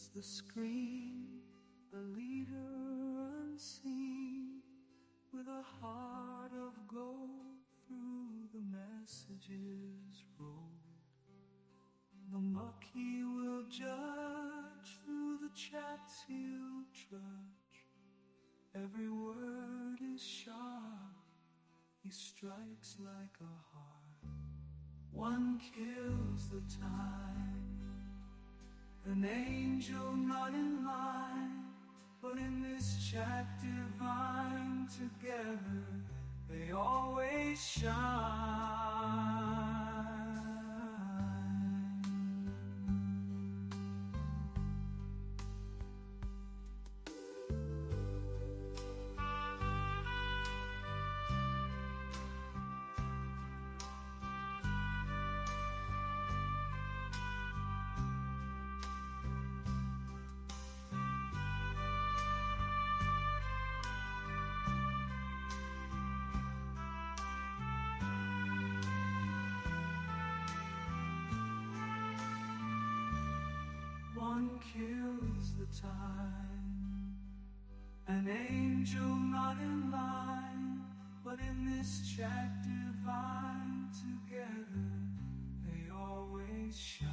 fills the screen, the leader unseen, with a heart of gold through the messages rolled. The muck he will judge, through the chats he'll trudge. Every word is sharp, he strikes like a heart. One kills the time, an angel not in line, but in this chat divine, together they always shine. One kills the time, an angel not in line, but in this chat divine, together they always shine.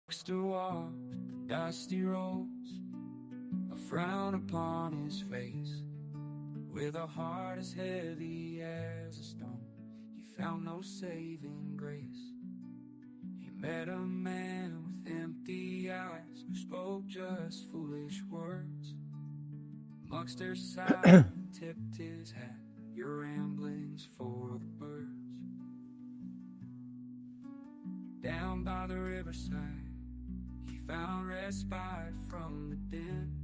Muckster walked the dusty roads, a frown upon his face. With a heart as heavy as a stone, he found no saving grace. He met a man with empty eyes who spoke just foolish words. Muckster sighed and tipped his hat, your ramblings for the birds. Down by the riverside, he found respite from the din.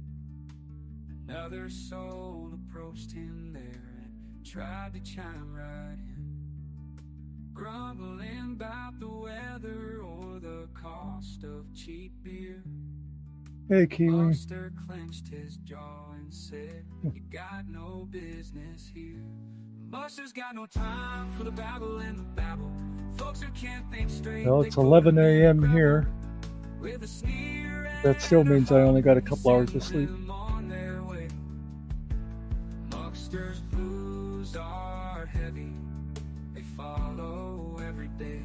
Another soul approached him there and tried to chime right in, grumbling about the weather or the cost of cheap beer. Hey, Kiwi. Muckster clenched his jaw and said, "You got no business here." Muckster's got no time for the babble and the babble. Folks who can't think straight. Well, it's 11 a.m. here. With a sneer, That still means I only got a couple hours of sleep. Muckster's blues are heavy, they follow every day.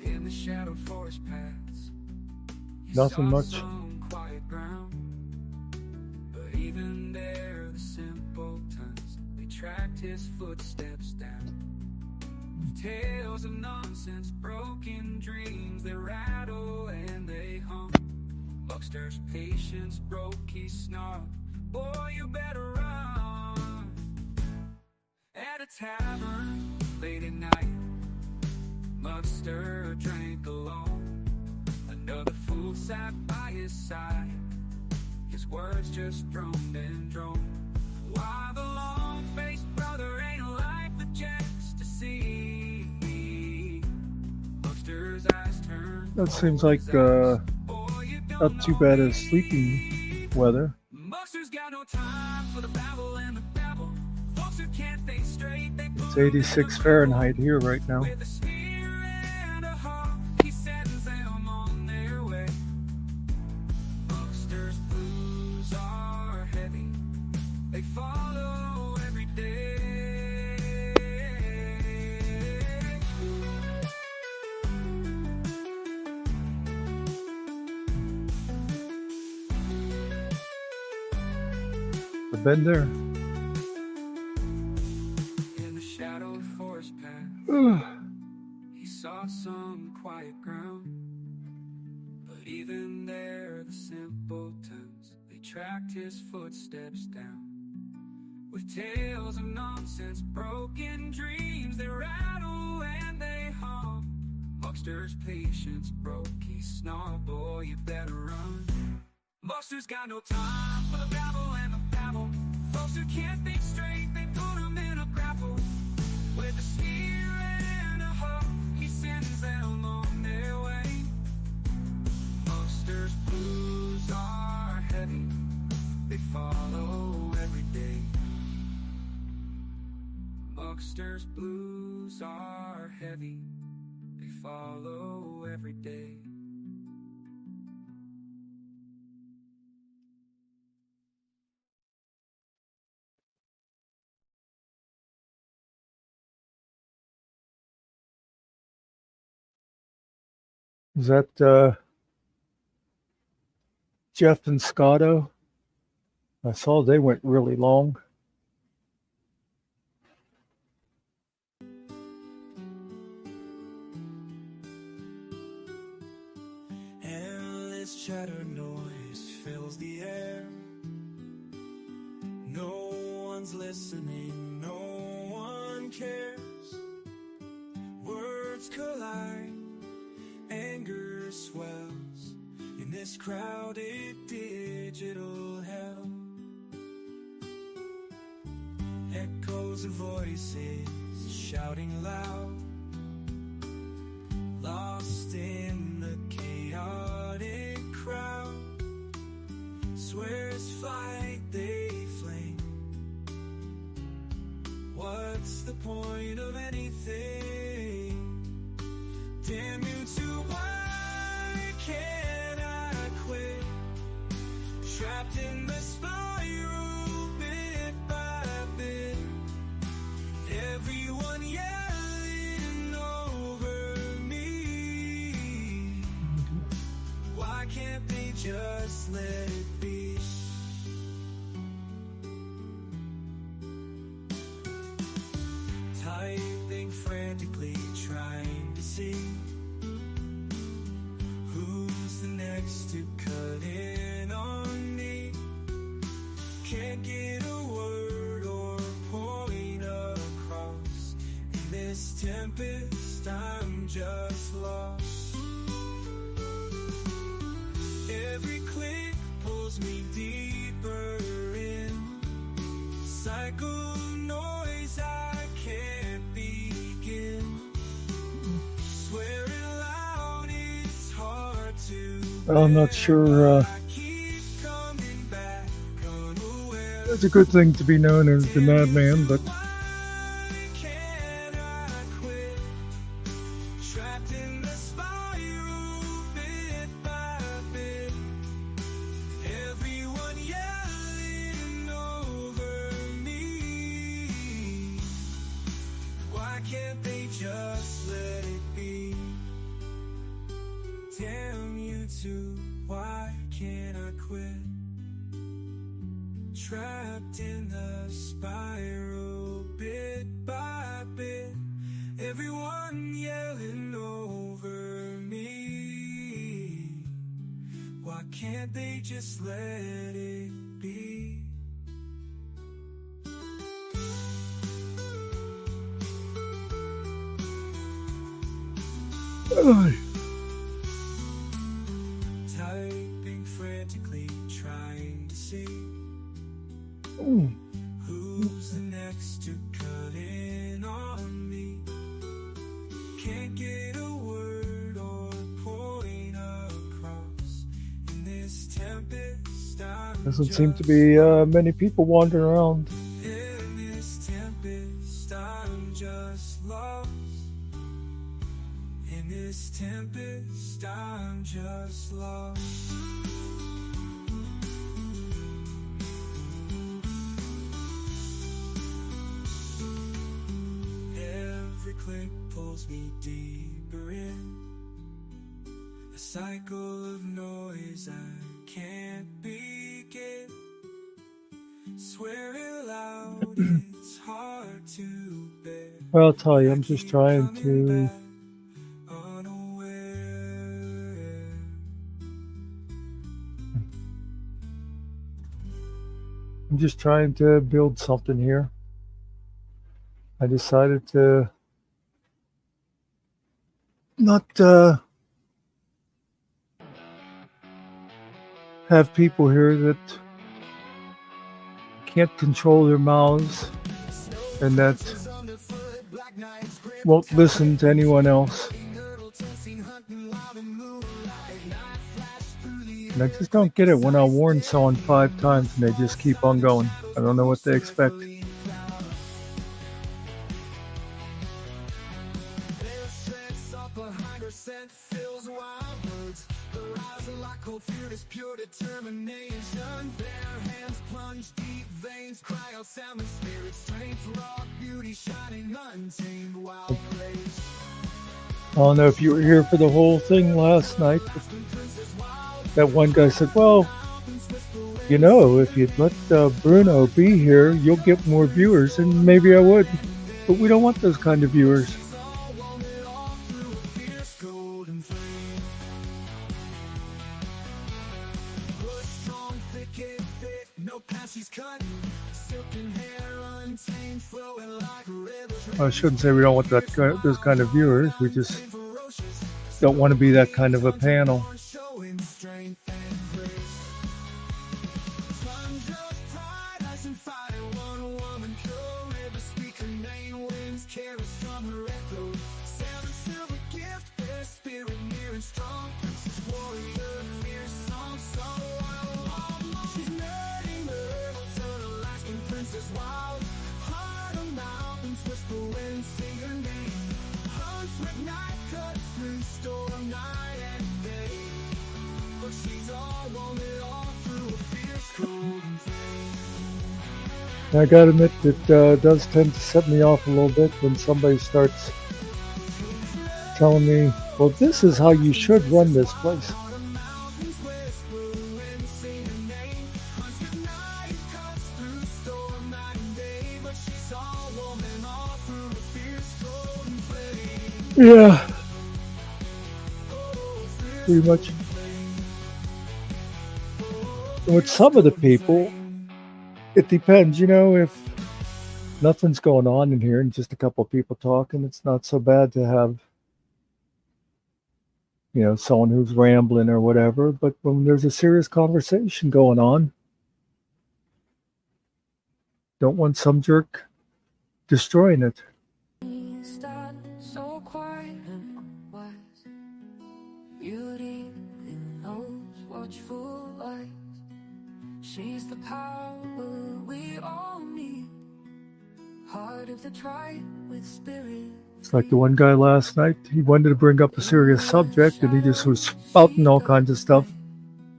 In the shadowed forest paths, Nothing much. some quiet ground, but even there the simpletons, they tracked his footsteps down. With tales of nonsense, broken dreams, they rattle and they hum. Muckster's patience broke, he snarled, "Boy, you better run." At a tavern late at night, Muckster drank alone. Another fool sat by his side, his words just droned and droned. Why the long-faced brother ain't a life of just to see. Muckster's eyes turned. That seems like not too bad as sleeping weather. Muckster's got no time for the babble and the babble. Folks who can't think straight, they It's 86 Fahrenheit here right now. with a sneer and a huff, he sends them on their way. Muckster's blues are heavy, they follow every day. I've been there. In the shadowed forest path, he saw some quiet ground, but even there the simpletons, they tracked his footsteps down. With tales of nonsense, broken dreams, they rattle and they hum. Muckster's patience broke, he snarled, "Boy, you better run." Muckster's got no time for the babble and the babble. Folks who can't think straight, they put him in a grapple. With a sneer and a huff, he sends them on their way. Muckster's blues Muckster's blues are heavy, they follow every day. Is that Jeff and Scotto? I saw they went really long. Endless chatter noise fills the air. No one's listening, no one cares. Words collide, anger swells in this crowded digital hell. Echoes of voices shouting loud, lost in the chaotic crowd. Swears fight, they flame. What's the point of anything? Damn you too, why can't I quit? Trapped in the spiral bit by bit. Everyone yelling over me. Why can't they just let it be? Typing frantically, trying to see who's the next to cut in on me. Can't get a word or point across. In this tempest, I'm just lost. Every click pulls me deeper in. Cycle of noise I can't begin. Swearing loud, it's hard to. I'm not sure. It's a good thing to be known as the Madman, but can't they just let it be? Damn you too, why can't I quit? Trapped in the spiral bit by bit. Everyone yelling over me. Why can't they just let it be? Typing frantically, trying to see who's the next to cut in on me. Can't get a word or point across. In this tempest, doesn't seem to be many people wandering around. In this tempest, I'm just lost. In this tempest, I'm just lost. Every click pulls me deeper in. A cycle of noise I can't begin. Swearing loud, it's hard to bear. Well, I'll tell you, I'm just trying to build something here. I decided to not have people here that can't control their mouths and that won't listen to anyone else. And I just don't get it when I warn someone 5 times and they just keep on going. I don't know what they expect. cold fearless, pure determination. Bare hands plunge deep veins, cry out salmon spirit strength, raw beauty shining untamed, wild race. I don't know if you were here for the whole thing last night, but that one guy said, well, you know, if you'd let Bruno be here, you'll get more viewers, and maybe I would. But we don't want those kind of viewers. I shouldn't say we don't want those kind of viewers. We just don't want to be that kind of a panel. I gotta admit, it does tend to set me off a little bit when somebody starts telling me, well, this is how you should run this place. Yeah, pretty much. And with some of the people, it depends, you know, if nothing's going on in here and just a couple of people talking, it's not so bad to have, you know, someone who's rambling or whatever. But when there's a serious conversation going on, don't want some jerk destroying it. So quiet and wise, beauty in those watchful eyes. She's the power we all need. Heart of the tribe with spirit. It's like the one guy last night, he wanted to bring up a serious subject and he just was spouting all kinds of stuff.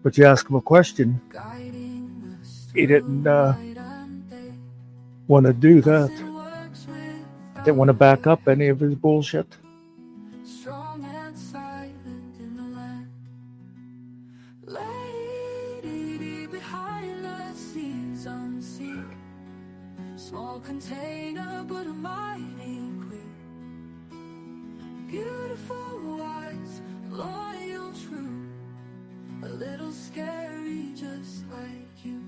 But you ask him a question, he didn't want to do that. Didn't want to back up any of his bullshit. Strong and silent in the land. Lady behind the scenes unseen. Small container but a mighty queen. Beautiful, wise, loyal, true. A little scary just like you.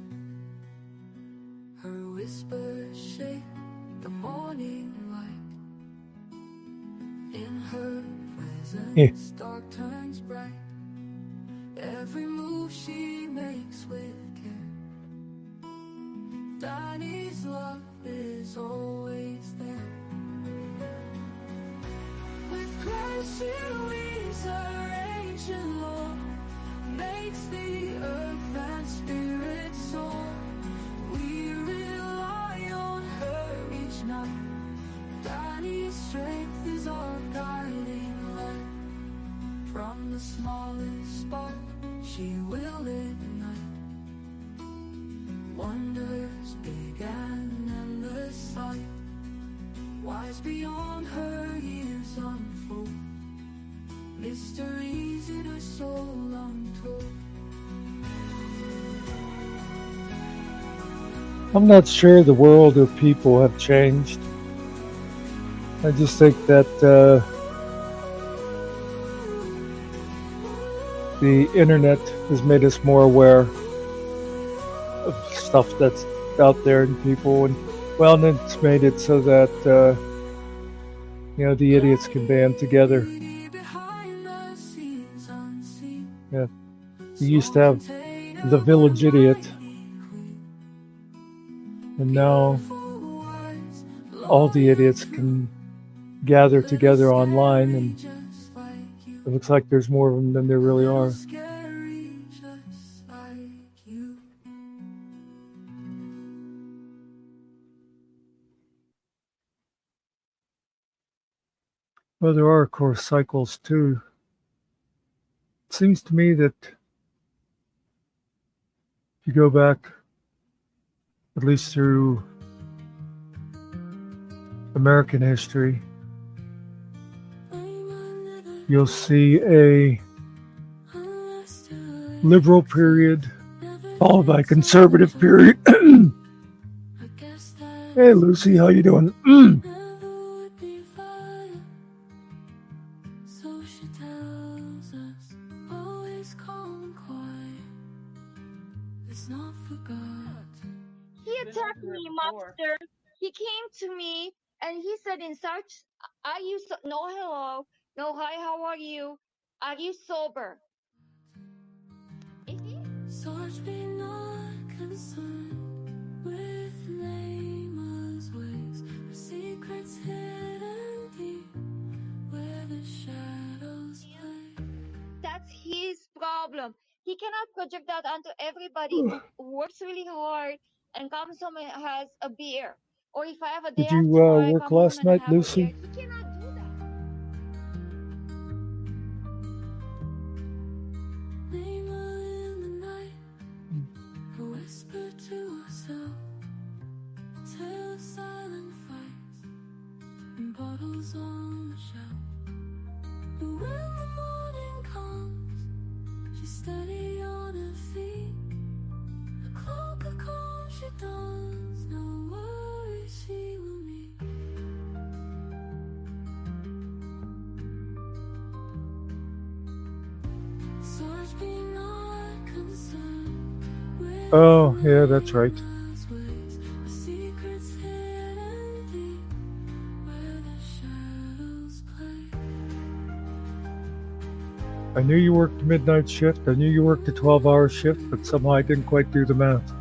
Her whispers shake the morning light. In her presence, dark turns bright. Every move she makes with care. Danny's love is always there. With grace she weaves her ancient lore, makes the earth and spirit soar. We rely on her each night. Danny's strength is our guiding light. From the smallest spark she will ignite. Wonders big and endless sight. Wise beyond her years unfold. Mysteries in her soul untold. I'm not sure the world or people have changed. I just think that the internet has made us more aware of stuff that's out there in people, and well, and it's made it so that you know, the idiots can band together. Yeah, we used to have the village idiot, and now all the idiots can gather together online, and it looks like there's more of them than there really are. Well, there are, of course, cycles too. It seems to me that If you go back, at least through American history, you'll see a liberal period followed by conservative period. Hey Lucy, how you doing? He attacked me, Muckster. He came to me and he said in such, are you no hello, no hi, how are you? Are you sober? Is he? Such be not concerned with nameless ways, or secrets hidden deep where the shadows play. That's his problem. He cannot project that onto everybody who works really hard and comes home and has a beer. Or if I have a day Did you off tomorrow, I work come home last and I night, have a beer. Lucy? He cannot do that. Neighbor in the night, a whisper to herself, a tale of silent fights and bottles on the shelf. But when the morning comes, she's steady on her feet. A cloak of calm she dons, no worries she will meet. Such be not concerned with Oh, yeah, that's right. nameless ways, the secrets hidden deep where the shadows play. I knew you worked the midnight shift. I knew you worked a 12-hour shift, but somehow I didn't quite do the math.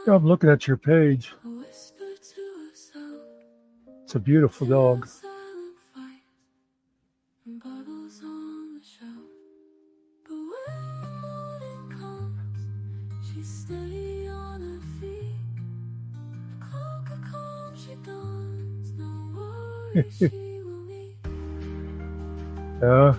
Yeah, I'm looking at your page. A whisper to herself, It's a beautiful dog. silent fight and bottles on the shelf. But when the morning comes, she's steady on her feet. A cloak of calm she dons, no worries she will meet. Yeah.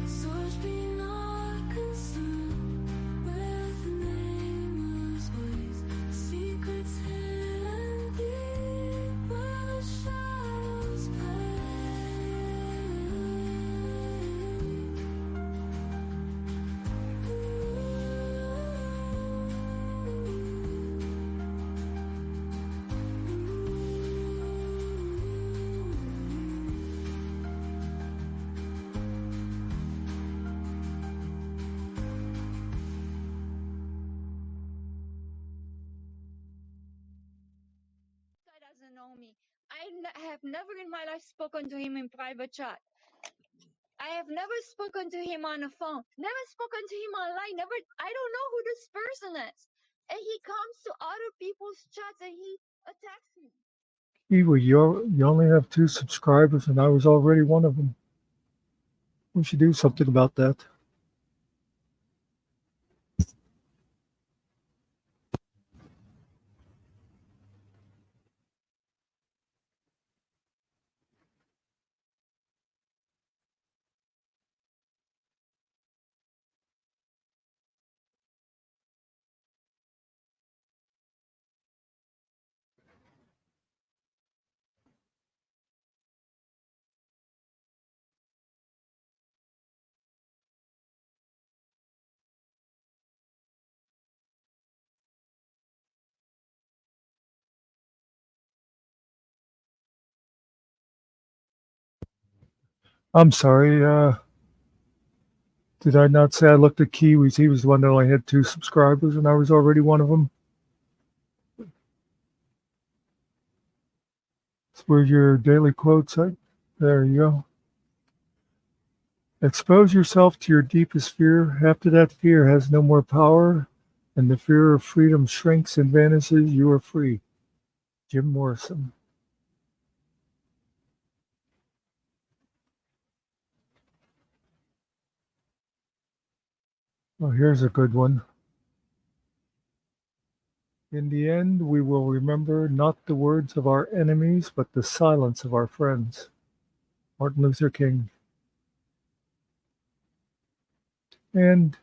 Such be not concerned with nameless ways, the secrets hidden deep where the shadows play. Guy doesn't know me. Have never in my life spoken to him in private chat. I have never spoken to him on the phone. Never spoken to him online. I don't know who this person is. And he comes to other people's chats and he attacks me. Kiwi, you only have 2 subscribers, and I was already one of them. We should do something about that. I'm sorry. Did I not say I looked at Kiwis? He was the one that only had 2 subscribers, and I was already one of them. Where's your daily quote site? There you go. Expose yourself to your deepest fear. After that fear has no more power, and the fear of freedom shrinks and vanishes, you are free. Jim Morrison. Oh, here's a good one. In the end, we will remember not the words of our enemies, but the silence of our friends. Martin Luther King. And,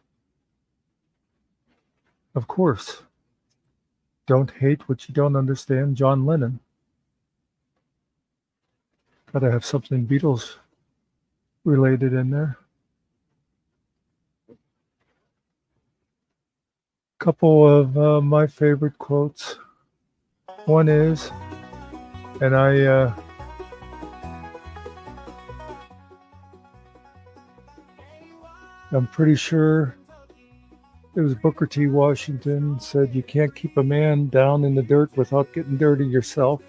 of course, don't hate what you don't understand, John Lennon. Gotta have something Beatles related in there. Couple of my favorite quotes. One is, and I'm pretty sure it was Booker T. Washington said, "You can't keep a man down in the dirt without getting dirty yourself."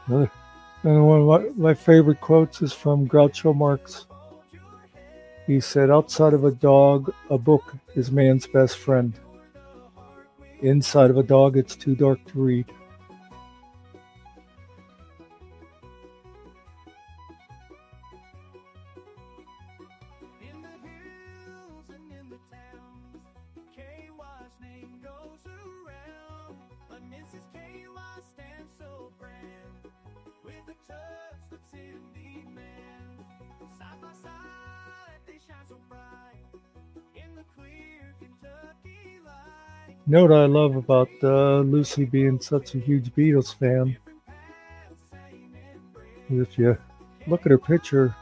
And one of my favorite quotes is from Groucho Marx. He said, "Outside of a dog, a book is man's best friend. Inside of a dog, it's too dark to read." You know what I love about Lucy being such a huge Beatles fan? If you look at her picture,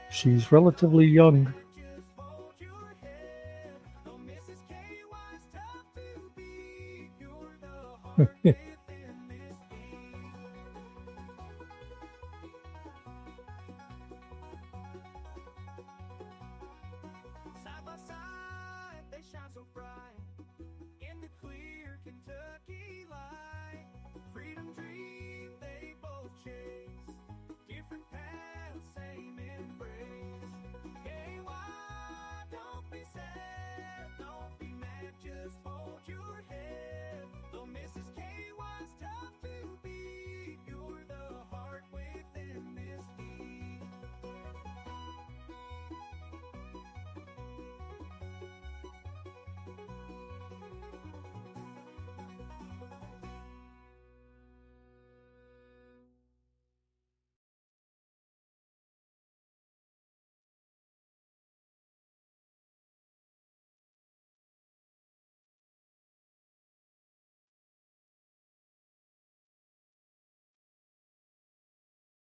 she's relatively young.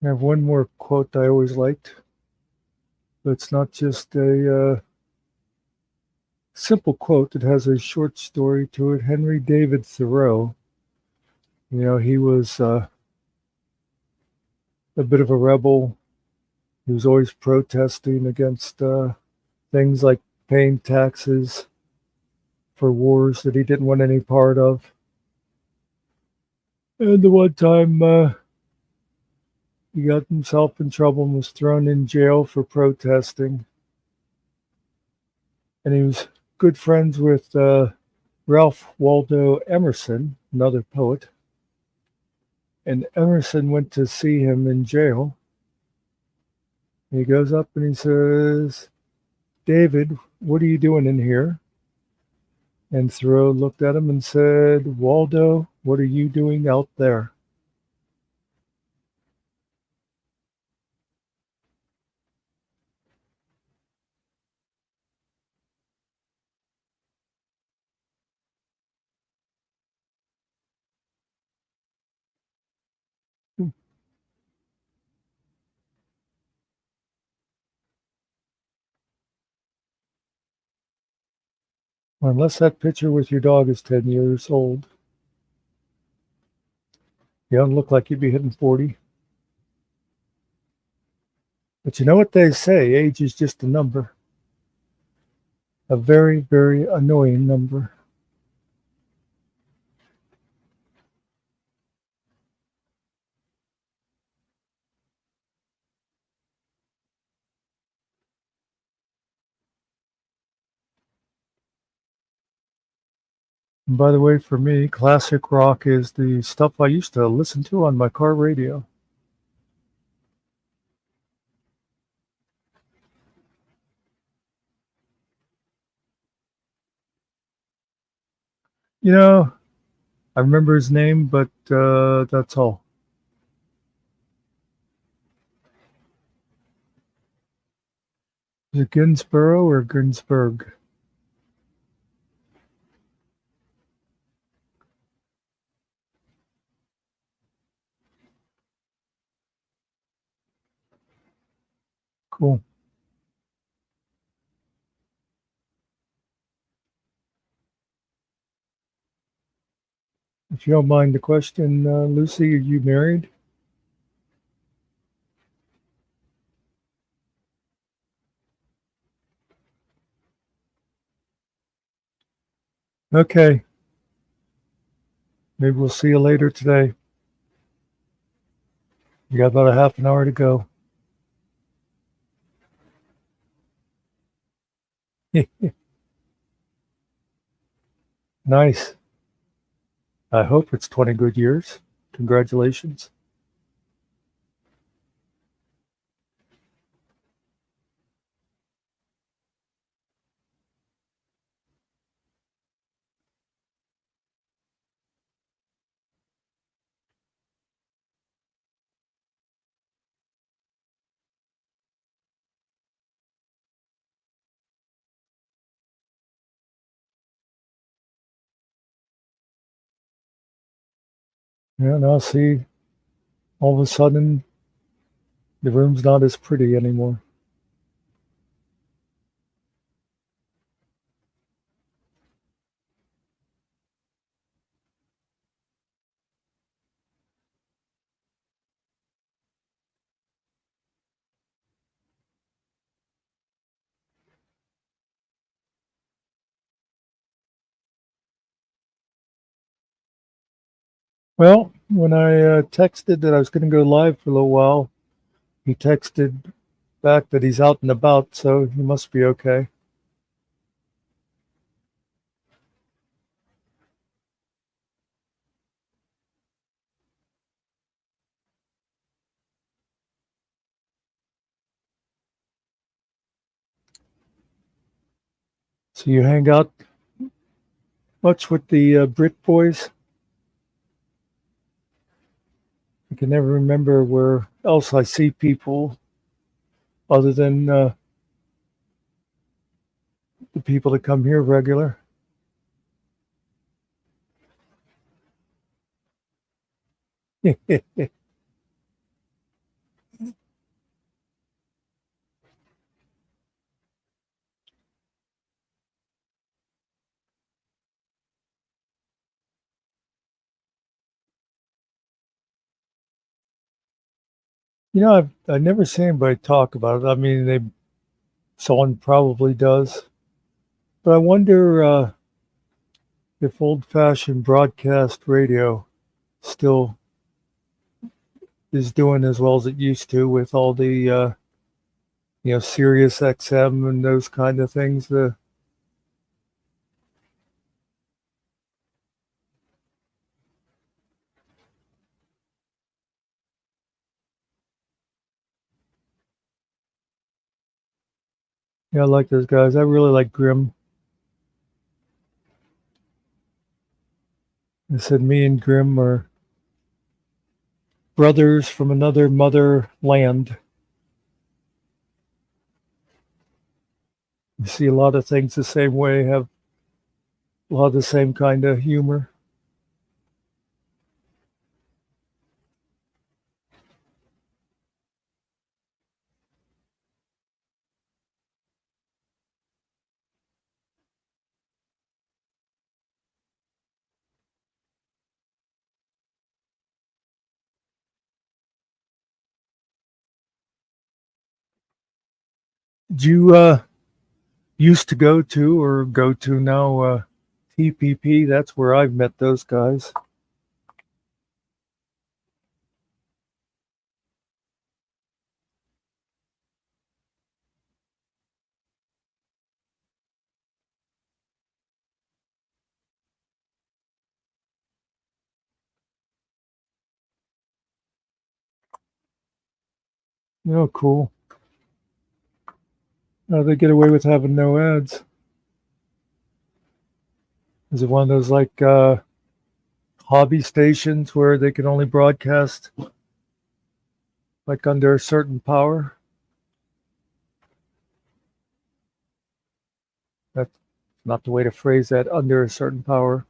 I have one more quote I always liked. But it's not just a simple quote. It has a short story to it. Henry David Thoreau, he was a bit of a rebel. He was always protesting against things like paying taxes for wars that he didn't want any part of. And the one time he got himself in trouble and was thrown in jail for protesting. And he was good friends with Ralph Waldo Emerson, another poet. And Emerson went to see him in jail. He goes up and he says, "David, what are you doing in here?" And Thoreau looked at him and said, "Waldo, what are you doing out there?" Unless that picture with your dog is 10 years old, you don't look like you'd be hitting 40. But you know what they say, age is just a number. A very, very annoying number. And by the way, for me, classic rock is the stuff I used to listen to on my car radio. You know, I remember his name, but that's all. Is it Ginsborough or Ginsburg? Cool. If you don't mind the question, Lucy, are you married? Okay. Maybe we'll see you later today. You got about a half an hour to go. Nice. I hope it's 20 good years. Congratulations. Yeah, now see, all of a sudden, the room's not as pretty anymore. Well, when I texted that I was going to go live for a little while, he texted back that he's out and about, so he must be okay. So you hang out much with the Brit boys? I can never remember where else I see people other than the people that come here regular. You know, I've never seen anybody talk about it. I mean, someone probably does, but I wonder if old-fashioned broadcast radio still is doing as well as it used to with all the Sirius XM and those kind of things. Yeah, I like those guys. I really like Grimm. I said me and Grimm are brothers from another mother land. You see a lot of things the same way, have a lot of the same kind of humor. Did you used to go to or go to now TPP? That's where I've met those guys. Oh, cool. How do they get away with having no ads? Is it one of those like hobby stations where they can only broadcast like under a certain power? That's not the way to phrase that, under a certain power.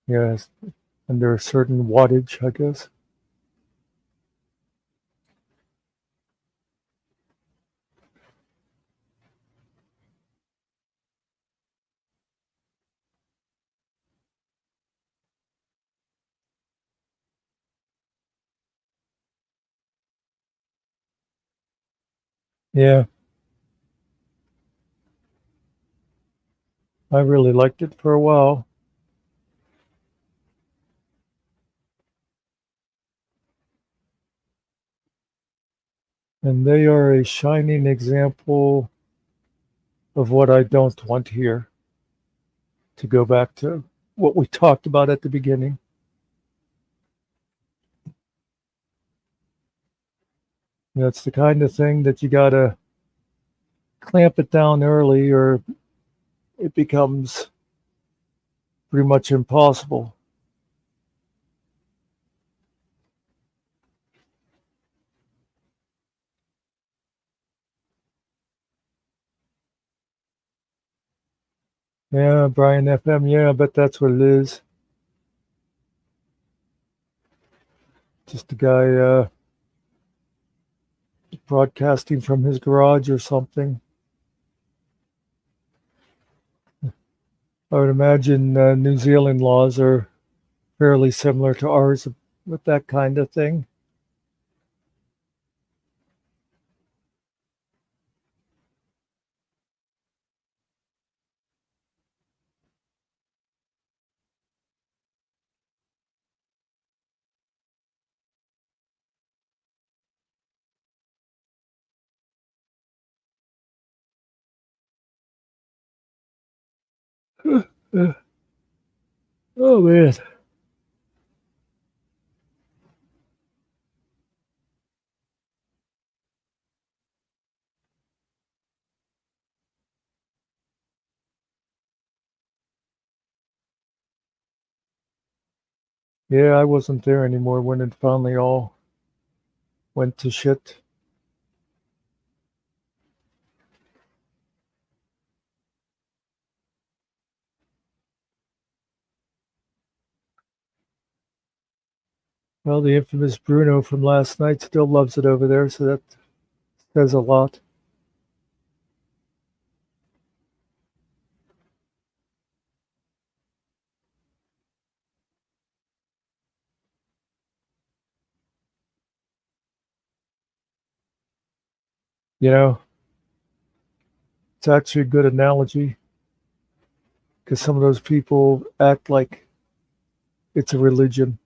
Yes, under a certain wattage, I guess. Yeah, I really liked it for a while. And they are a shining example of what I don't want here, to go back to what we talked about at the beginning. It's the kind of thing that you got to clamp it down early or it becomes pretty much impossible. Yeah, Brian FM, yeah, I bet that's what it is. Just a guy broadcasting from his garage or something. I would imagine New Zealand laws are fairly similar to ours with that kind of thing. Oh man. Yeah, I wasn't there anymore when it finally all went to shit. Well, the infamous Bruno from last night still loves it over there, so that says a lot. You know, it's actually a good analogy because some of those people act like it's a religion.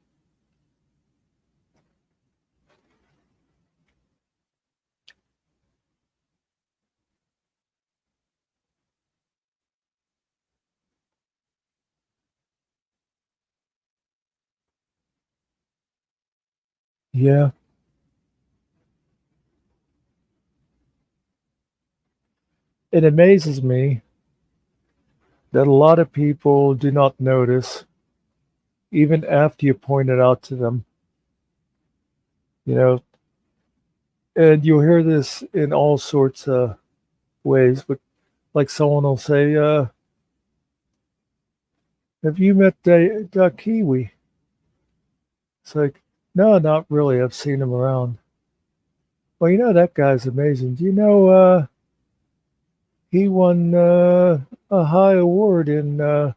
Yeah, it amazes me that a lot of people do not notice, even after you point it out to them. You know, and you'll hear this in all sorts of ways, but like someone will say, have you met the Kiwi? It's like, no, not really. I've seen him around. Well, you know, that guy's amazing. Do you know he won a high award in the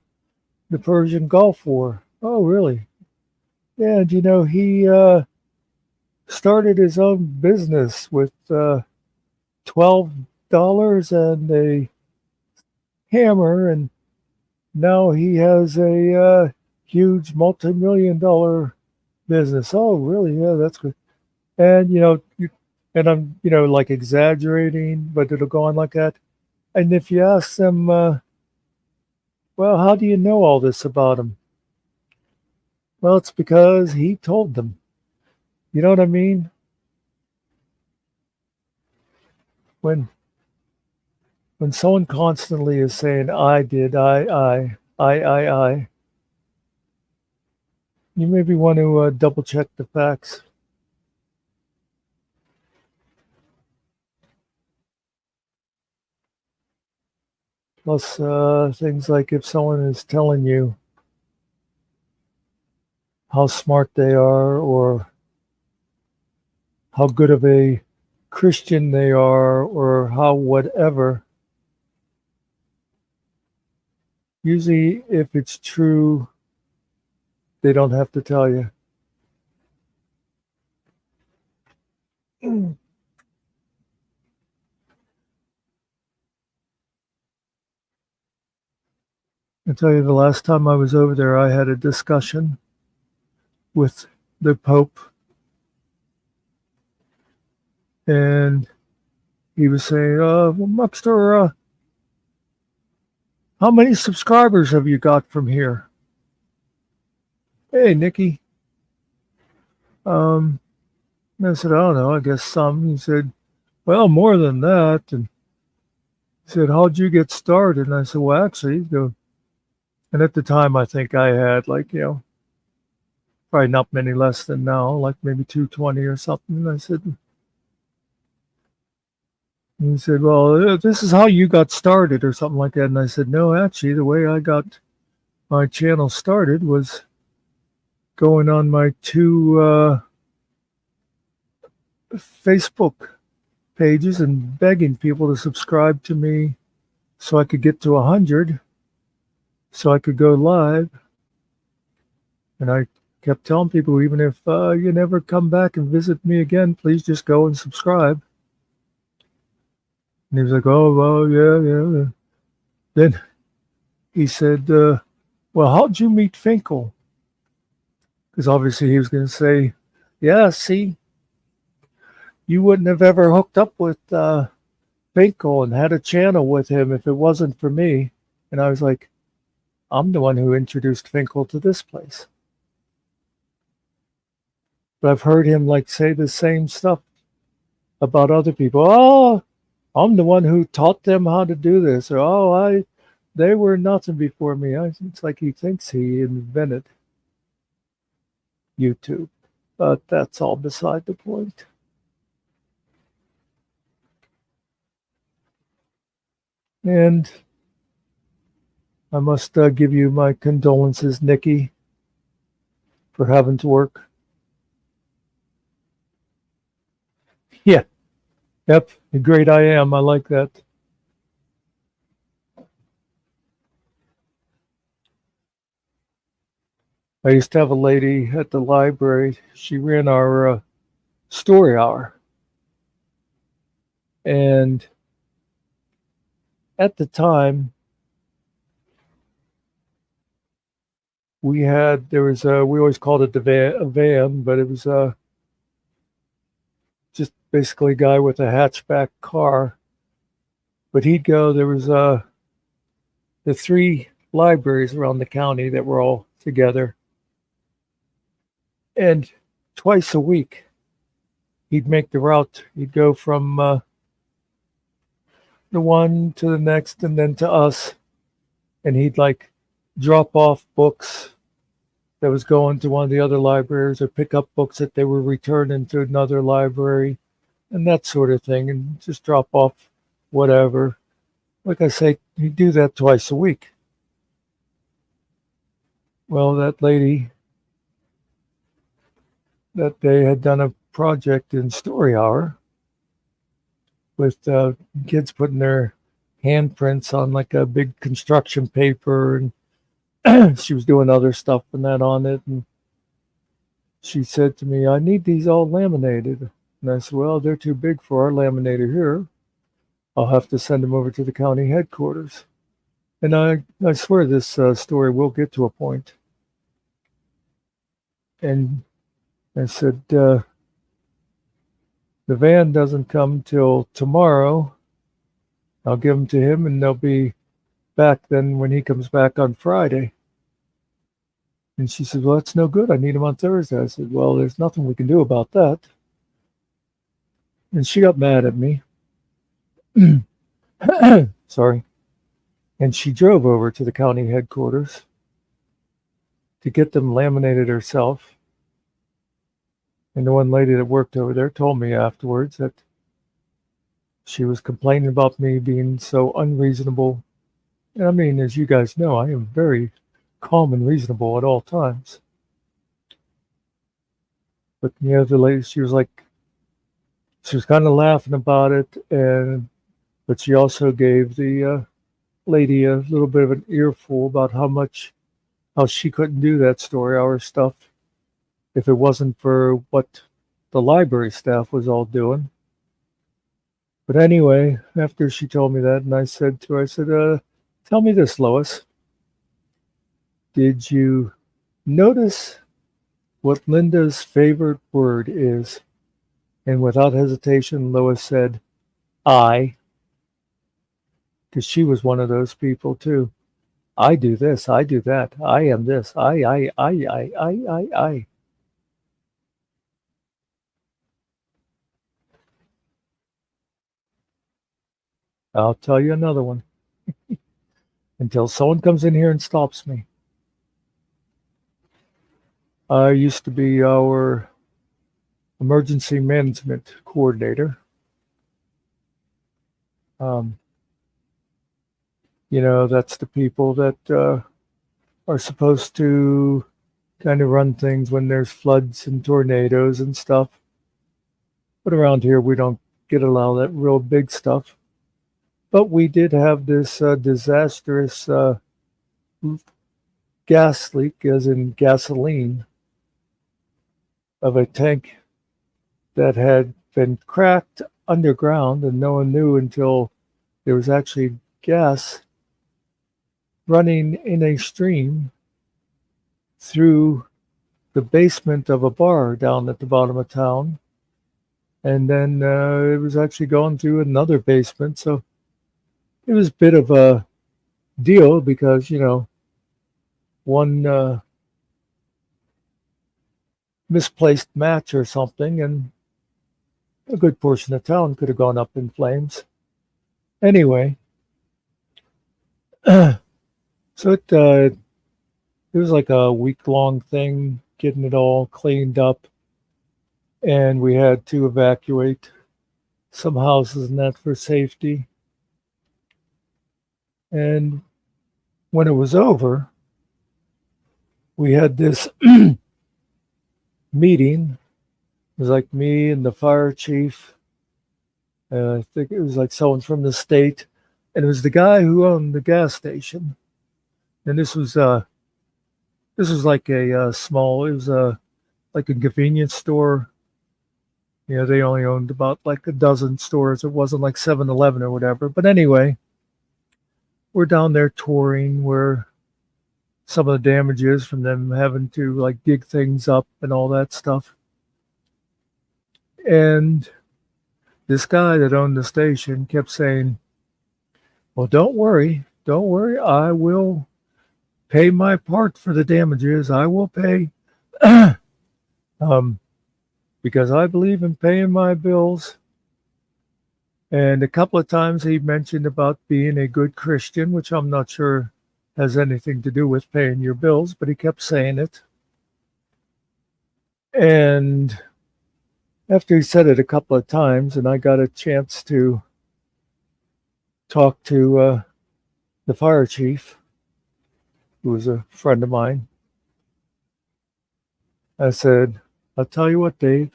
Persian Gulf War? Oh, really? Yeah, do you know he started his own business with $12 and a hammer, and now he has a huge multi-million-dollar business. Oh, really? Yeah, that's good. And and I'm like exaggerating, but it'll go on like that. And if you ask them, well, how do you know all this about him? Well, it's because he told them. You know what I mean? when someone constantly is saying, I did, I, you maybe want to double check the facts. Plus, things like if someone is telling you how smart they are or how good of a Christian they are or how whatever, usually if it's true, they don't have to tell you. I tell you, the last time I was over there, I had a discussion with the Pope, and he was saying, well, Muckster, how many subscribers have you got from here? Hey, Nikki. I said, I don't know, I guess some. He said, well, more than that. And he said, how'd you get started? And I said, well, actually, and at the time, I think I had probably not many less than now, like maybe 220 or something. And I said, and he said, well, this is how you got started or something like that. And I said, no, actually, the way I got my channel started was going on my two Facebook pages and begging people to subscribe to me so I could get to 100, so I could go live. And I kept telling people, even if you never come back and visit me again, please just go and subscribe. And he was like, oh, well, yeah. Then he said, well, how'd you meet Finkel? Because obviously he was going to say, yeah, see, you wouldn't have ever hooked up with Finkel and had a channel with him if it wasn't for me. And I was like, I'm the one who introduced Finkel to this place. But I've heard him say the same stuff about other people. Oh, I'm the one who taught them how to do this. Or, they were nothing before me. It's like he thinks he invented YouTube. But that's all beside the point. And I must give you my condolences, Nikki, for having to work. Yeah. Yep. Great I am. I like that. I used to have a lady at the library. She ran our story hour. And at the time, we always called it a van, but it was just basically a guy with a hatchback car. But he'd go, there was the 3 libraries around the county that were all together. And twice a week, he'd make the route. He'd go from the one to the next and then to us. And he'd drop off books that was going to one of the other libraries or pick up books that they were returning to another library and that sort of thing, and just drop off whatever. Like I say, he'd do that twice a week. Well, that lady that day had done a project in Story Hour with kids putting their handprints on a big construction paper, and she was doing other stuff and that on it. And she said to me, I need these all laminated. And I said, well, they're too big for our laminator here. I'll have to send them over to the county headquarters. And I swear this story will get to a point. And I said, the van doesn't come till tomorrow. I'll give them to him and they'll be back then when he comes back on Friday. And she said, well, that's no good. I need him on Thursday. I said, well, there's nothing we can do about that. And she got mad at me. Sorry. And she drove over to the county headquarters to get them laminated herself. And the one lady that worked over there told me afterwards that she was complaining about me being so unreasonable. And I mean, as you guys know, I am very calm and reasonable at all times. But the other lady, she was kind of laughing about it, but she also gave the lady a little bit of an earful about how she couldn't do that story hour stuff if it wasn't for what the library staff was all doing. But anyway, after she told me that, and I said to her, tell me this, Lois. Did you notice what Linda's favorite word is? And without hesitation, Lois said, I, because she was one of those people too. I do this, I do that, I am this, I. I'll tell you another one until someone comes in here and stops me. I used to be our emergency management coordinator. That's the people that are supposed to kind of run things when there's floods and tornadoes and stuff. But around here, we don't get a lot of that real big stuff. But we did have this disastrous gas leak, as in gasoline, of a tank that had been cracked underground, and no one knew until there was actually gas running in a stream through the basement of a bar down at the bottom of town. And then it was actually going through another basement. So it was a bit of a deal because, one misplaced match or something, and a good portion of town could have gone up in flames. Anyway, so it was like a week-long thing, getting it all cleaned up, and we had to evacuate some houses and that for safety. And when it was over, we had this meeting. It was like me and the fire chief. I think it was like someone from the state, and it was the guy who owned the gas station. And this was like a small. It was like a convenience store. They only owned about like a dozen stores. It wasn't like 7-Eleven or whatever. But anyway, we're down there touring where some of the damage is from them having to like dig things up and all that stuff. And this guy that owned the station kept saying, well, don't worry, I will pay my part for the damages. I will pay because I believe in paying my bills. And a couple of times he mentioned about being a good Christian, which I'm not sure has anything to do with paying your bills, but he kept saying it. And after he said it a couple of times, and I got a chance to talk to the fire chief, who was a friend of mine, I said, I'll tell you what, Dave,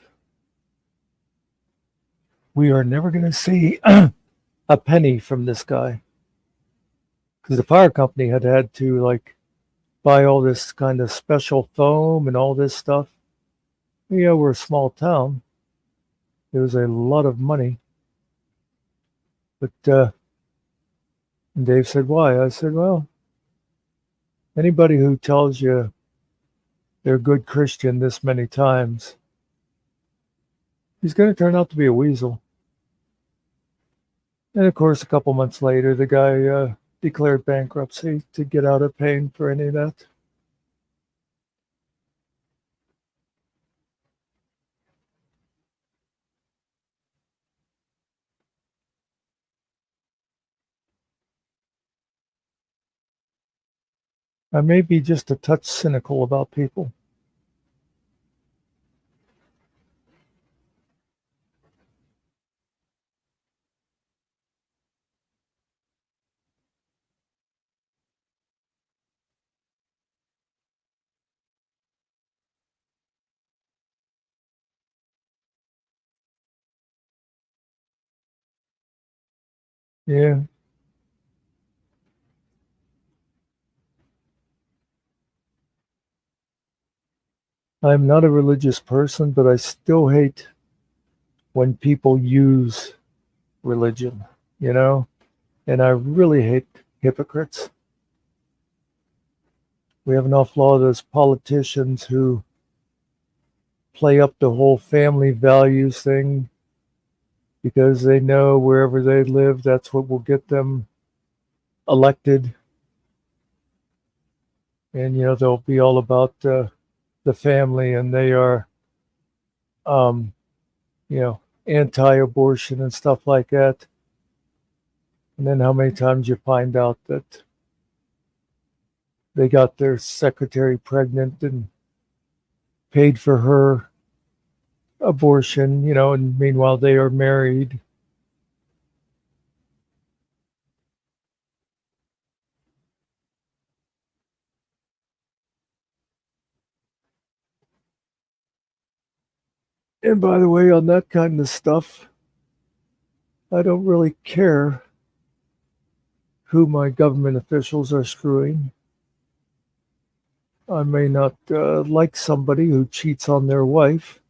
we are never going to see a penny from this guy. Because the fire company had to like buy all this kind of special foam and all this stuff. We're a small town. It was a lot of money. But Dave said, why? I said, well, anybody who tells you they're a good Christian this many times, he's going to turn out to be a weasel. And of course, a couple months later, the guy declared bankruptcy to get out of paying for any of that. I may be just a touch cynical about people. Yeah, I'm not a religious person, but I still hate when people use religion, you know? And I really hate hypocrites. We have an awful lot of those politicians who play up the whole family values thing because they know wherever they live, that's what will get them elected. And, they'll be all about the family and they are, um, you know, anti abortion and stuff like that. And then how many times you find out that they got their secretary pregnant and paid for her abortion, and meanwhile they are married. And by the way, on that kind of stuff, I don't really care who my government officials are screwing. I may not like somebody who cheats on their wife,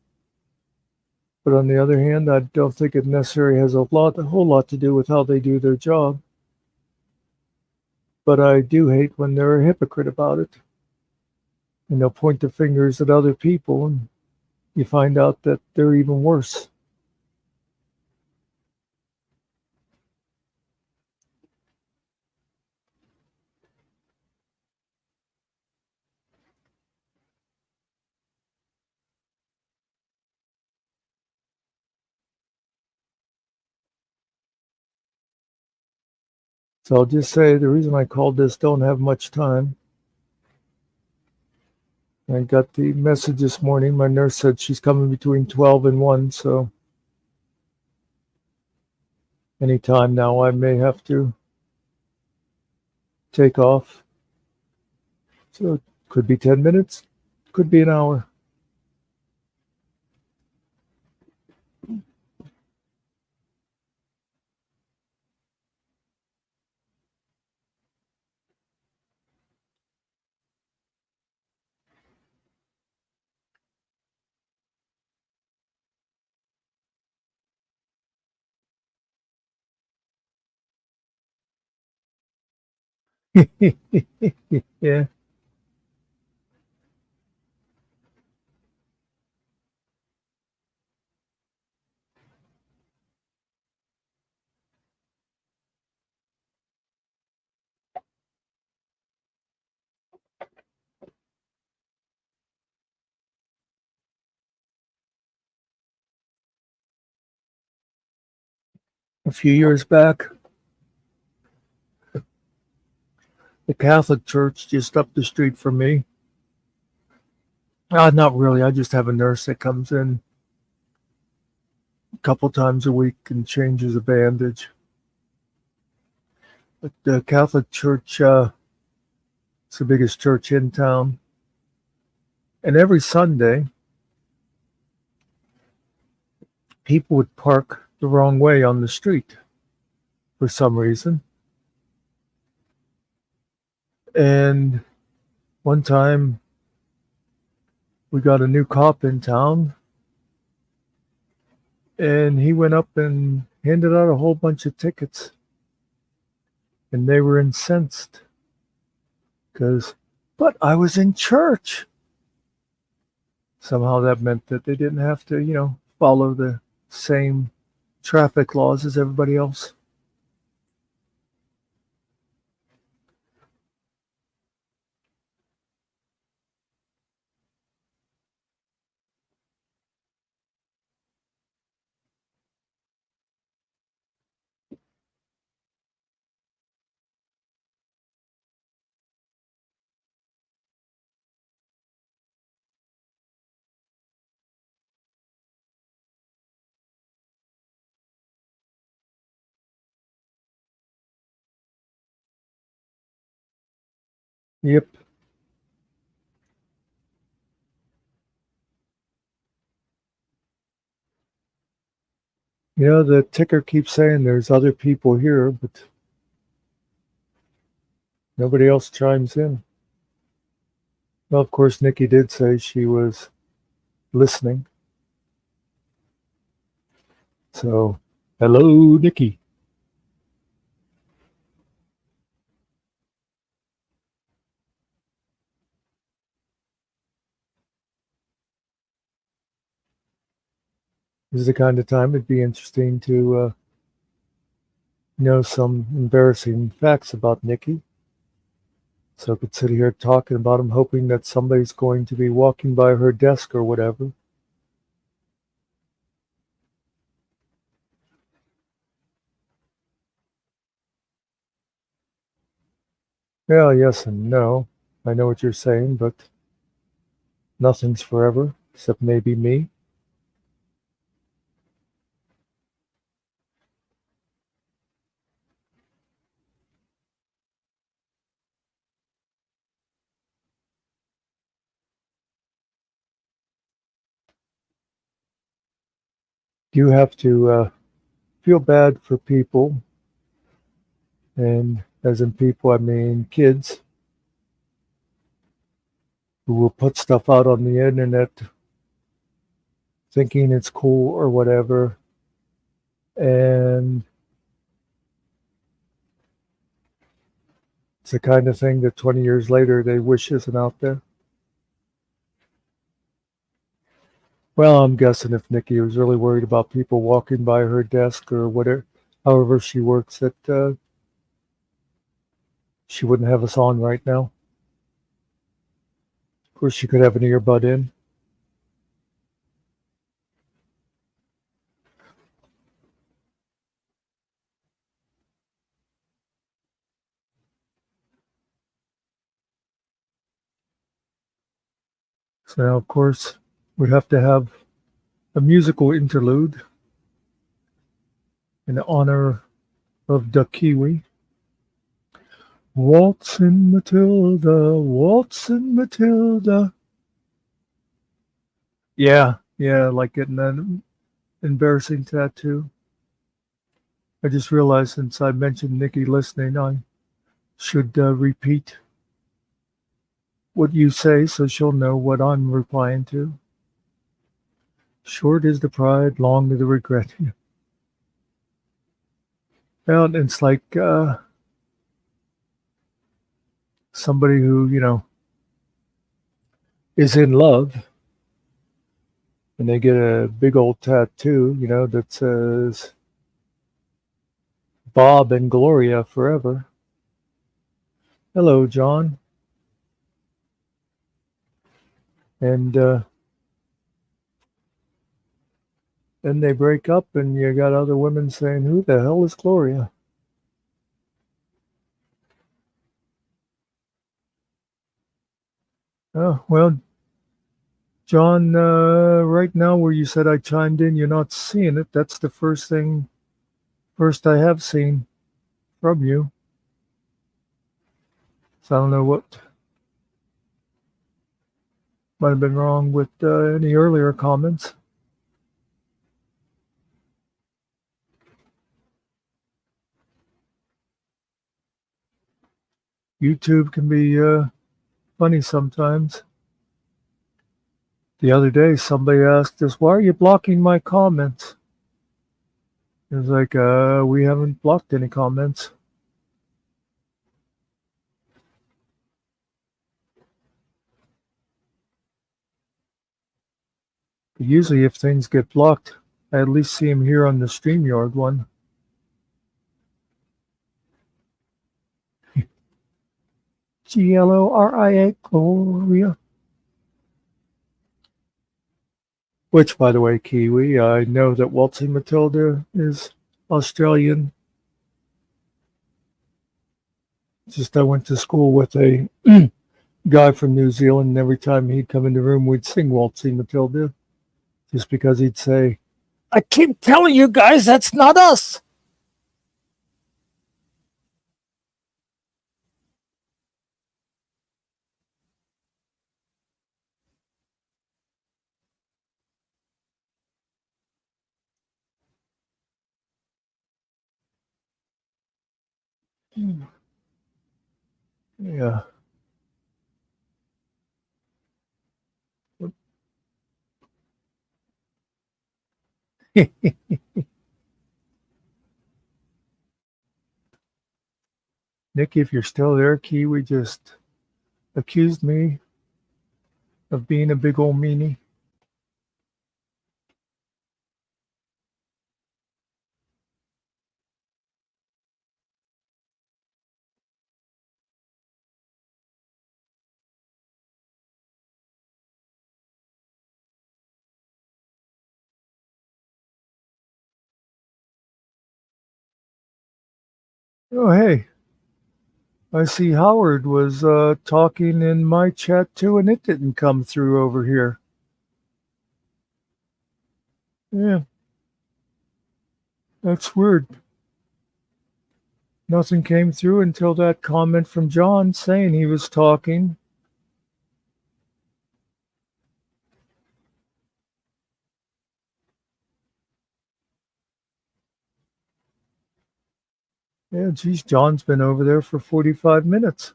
but on the other hand, I don't think it necessarily has a whole lot to do with how they do their job. But I do hate when they're a hypocrite about it, and they'll point the fingers at other people, and you find out that they're even worse. So I'll just say the reason I called this "Don't Have Much Time." I got the message this morning. My nurse said she's coming between 12 and 1, so anytime now I may have to take off. So it could be 10 minutes, could be an hour. Yeah. A few years back, the Catholic Church just up the street from me. Not really. I just have a nurse that comes in a couple times a week and changes a bandage. But the Catholic Church, it's the biggest church in town. And every Sunday, people would park the wrong way on the street for some reason. And one time we got a new cop in town and he went up and handed out a whole bunch of tickets. And they were incensed because, but I was in church. Somehow that meant that they didn't have to, follow the same traffic laws as everybody else. Yep. You know, the ticker keeps saying there's other people here, but nobody else chimes in. Well, of course, Nikki did say she was listening. So, hello, Nikki. This is the kind of time it'd be interesting to know some embarrassing facts about Nikki. So I could sit here talking about them, hoping that somebody's going to be walking by her desk or whatever. Yeah, yes and no. I know what you're saying, but nothing's forever, except maybe me. You have to feel bad for people, and as in people, I mean kids, who will put stuff out on the internet thinking it's cool or whatever, and it's the kind of thing that 20 years later they wish isn't out there. Well, I'm guessing if Nikki was really worried about people walking by her desk or whatever, however she works, that she wouldn't have us on right now. Of course, she could have an earbud in. So now, of course, we have to have a musical interlude in honor of the Kiwi. Waltzin' Matilda, Waltzin' Matilda. Yeah, like getting an embarrassing tattoo. I just realized since I mentioned Nikki listening, I should repeat what you say so she'll know what I'm replying to. Short is the pride, long is the regret. Well, it's like somebody who, is in love and they get a big old tattoo, that says Bob and Gloria forever. Hello, John. And then they break up and you got other women saying, who the hell is Gloria? Oh, well, John, right now where you said I chimed in, you're not seeing it. That's the first I have seen from you. So I don't know what might have been wrong with any earlier comments. YouTube can be funny sometimes. The other day, somebody asked us, why are you blocking my comments? It was like, we haven't blocked any comments. But usually if things get blocked, I at least see them here on the StreamYard one. Gloria, Gloria. Which, by the way, Kiwi, I know that Waltzing Matilda is Australian. Just I went to school with a guy from New Zealand, and every time he'd come in the room, we'd sing Waltzing Matilda, just because he'd say, I keep telling you guys that's not us. Yeah. Nikki, if you're still there, Kiwi just accused me of being a big old meanie. Oh, hey. I see Howard was talking in my chat too, and it didn't come through over here. Yeah. That's weird. Nothing came through until that comment from John saying he was talking. Yeah, geez, John's been over there for 45 minutes.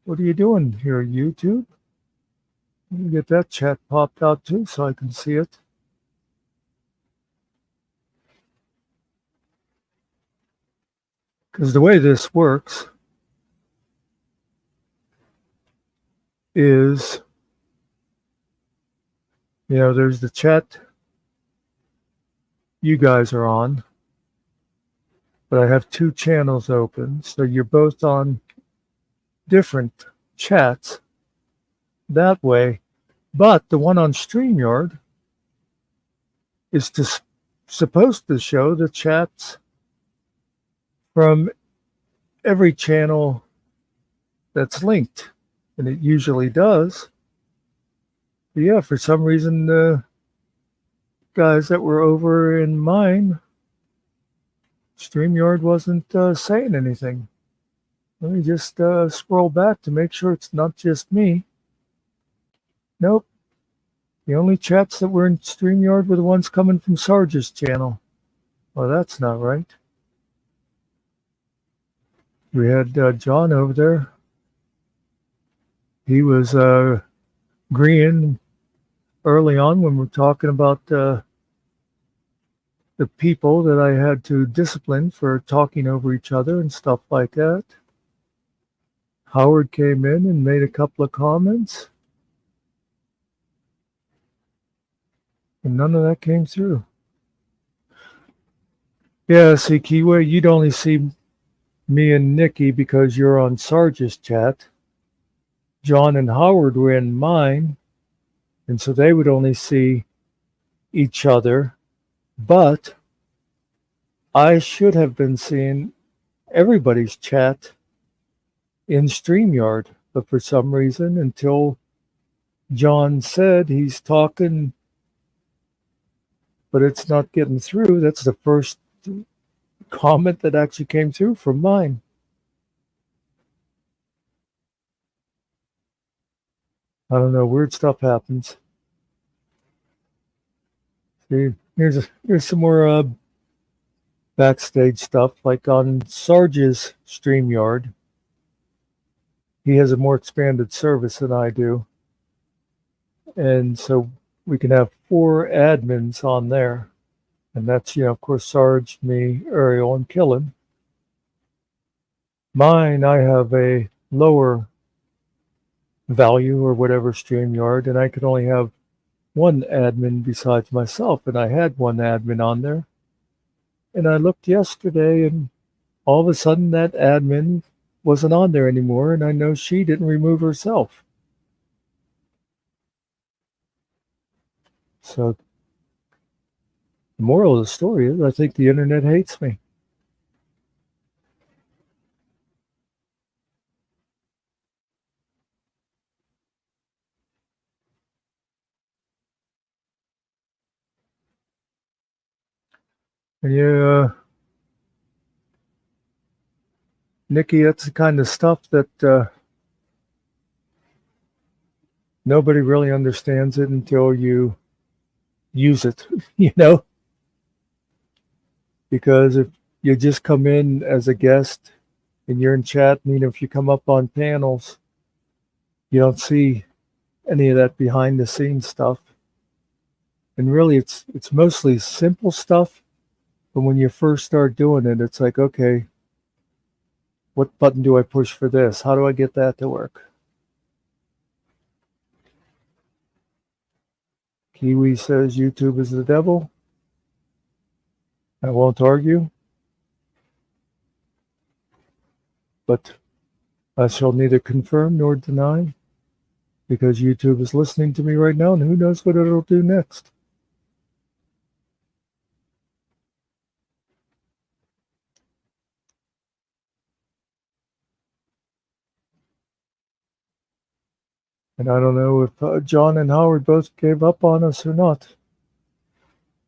What are you doing here, YouTube? Let me get that chat popped out too so I can see it. Because the way this works is, there's the chat you guys are on, but I have two channels open. So you're both on different chats that way. But the one on StreamYard is supposed to show the chats from every channel that's linked. And it usually does. But yeah, for some reason, the guys that were over in mine, StreamYard wasn't saying anything. Let me just scroll back to make sure it's not just me. Nope. The only chats that were in StreamYard were the ones coming from Sarge's channel. Well, that's not right. We had John over there. He was agreeing early on when we're talking about the people that I had to discipline for talking over each other and stuff like that. Howard came in and made a couple of comments. And none of that came through. Yeah, see, Kiwi, you'd only see me and Nikki because you're on Sarge's chat. John and Howard were in mine, and so they would only see each other. But I should have been seeing everybody's chat in StreamYard, but for some reason, until John said he's talking, but it's not getting through. That's the first comment that actually came through from mine. I don't know, weird stuff happens. See, here's some more backstage stuff, like on Sarge's StreamYard. He has a more expanded service than I do. And so we can have 4 admins on there. And that's, of course, Sarge, me, Ariel, and Killen. Mine, I have a lower value or whatever StreamYard, and I could only have 1 admin besides myself. And I had 1 admin on there. And I looked yesterday, and all of a sudden that admin wasn't on there anymore, and I know she didn't remove herself. So the moral of the story is I think the internet hates me. And Nikki, that's the kind of stuff that nobody really understands it until you use it, Because if you just come in as a guest and you're in chat, and if you come up on panels, you don't see any of that behind the scenes stuff. And really, it's mostly simple stuff. But when you first start doing it, it's like, okay, what button do I push for this? How do I get that to work? Kiwi says YouTube is the devil. I won't argue. But I shall neither confirm nor deny, because YouTube is listening to me right now, and who knows what it'll do next. And I don't know if John and Howard both gave up on us or not,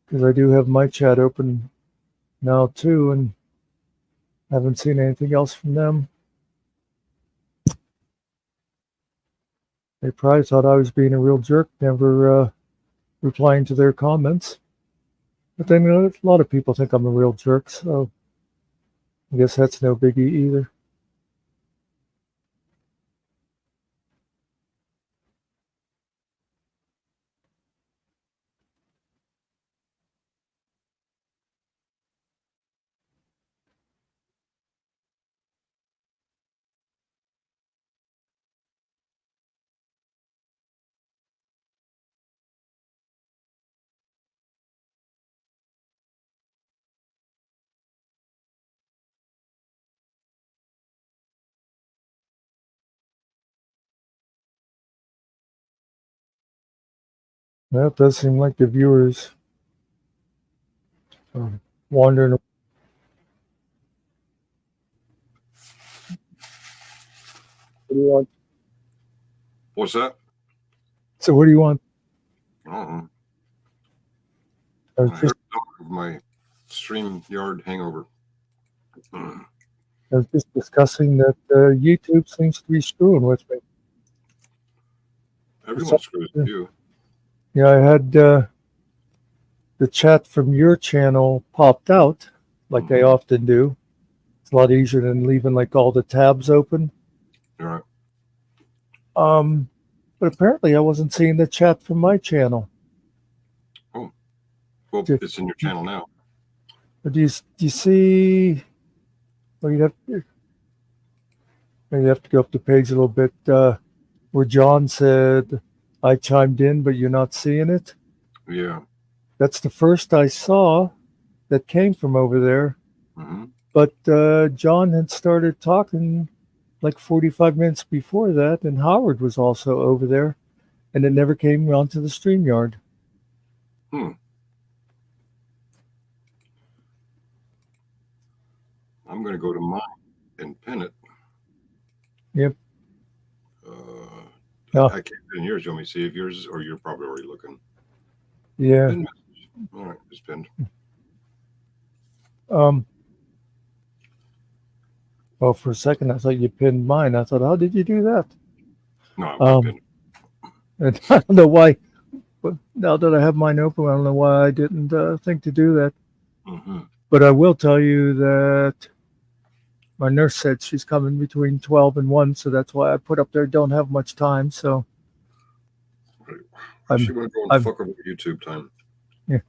because I do have my chat open now too, and haven't seen anything else from them. They probably thought I was being a real jerk, never replying to their comments. But then a lot of people think I'm a real jerk, so I guess that's no biggie either. That does seem like the viewers are wandering. What do you want? What's that? So what do you want? I I was heard just, of my StreamYard hangover. I was just discussing that YouTube seems to be screwing with me. Everyone screws with you. Yeah, I had the chat from your channel popped out, like they often do. It's a lot easier than leaving like all the tabs open. All right. But apparently I wasn't seeing the chat from my channel. Oh, well, it's in your channel now. But do you see? Well, you have to go up the page a little bit where John said, "I chimed in, but you're not seeing it." Yeah. That's the first I saw that came from over there. Mm-hmm. But John had started talking like 45 minutes before that, and Howard was also over there, and it never came onto the StreamYard. I'm going to go to mine and pin it. Yep. I can't pin yours. You want me to see if yours is, or you're probably already looking? Yeah. Pin message. All right, it's pinned. Well, for a second, I thought you pinned mine. I thought, how did you do that? No, I pinned it. And I don't know why. But now that I have mine open, I don't know why I didn't think to do that. Mm-hmm. But I will tell you that my nurse said she's coming between 12 and 1, so that's why I put up there, don't have much time. So She want to go and fuck over YouTube time. Yeah.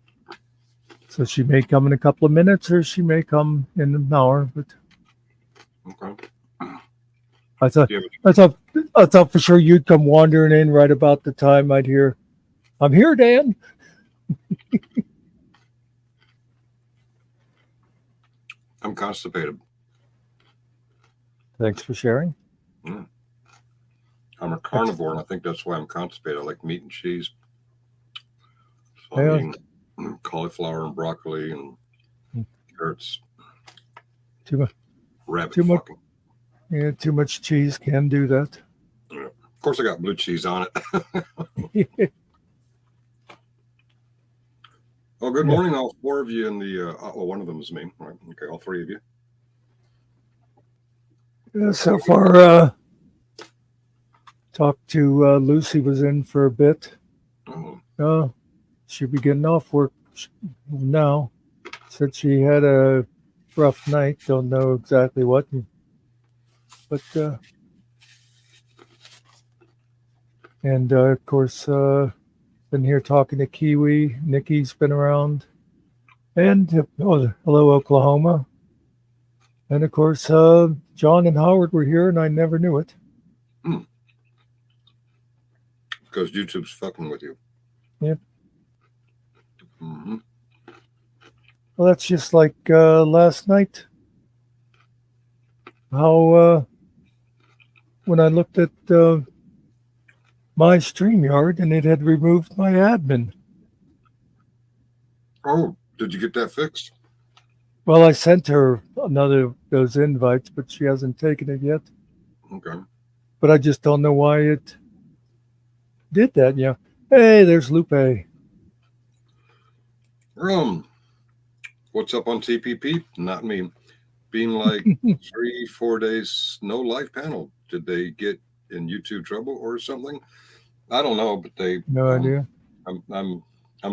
So she may come in a couple of minutes, or she may come in an hour. But okay. I thought for sure you'd come wandering in right about the time I'd hear, "I'm here, Dan." I'm constipated. Thanks for sharing. Yeah. I'm a carnivore, and I think that's why I'm constipated. I like meat and cheese. So I'm eating cauliflower and broccoli and carrots. Too much. Rabbit too much. fucking. Yeah, too much cheese can do that. Yeah. Of course, I got blue cheese on it. Oh, good morning, all four of you in the. Well, one of them is me. All right. Okay, all three of you. Yeah, so far, talked to Lucy, was in for a bit. She'll be getting off work now. Said she had a rough night. Don't know exactly what, but and of course, been here talking to Kiwi. Nikki's been around, and hello Oklahoma, and of course, John and Howard were here, and I never knew it. Because YouTube's fucking with you. Yep. Mm-hmm. Well, that's just like last night. How when I looked at my StreamYard and it had removed my admin. Oh, did you get that fixed? Well, I sent her another of those invites, but she hasn't taken it yet. Okay. But I just don't know why it did that. Yeah. Hey, there's Lupe. What's up on TPP? Not me. Being like 3-4 days, no live panel. Did they get in YouTube trouble or something? I don't know, but they. No idea. I'm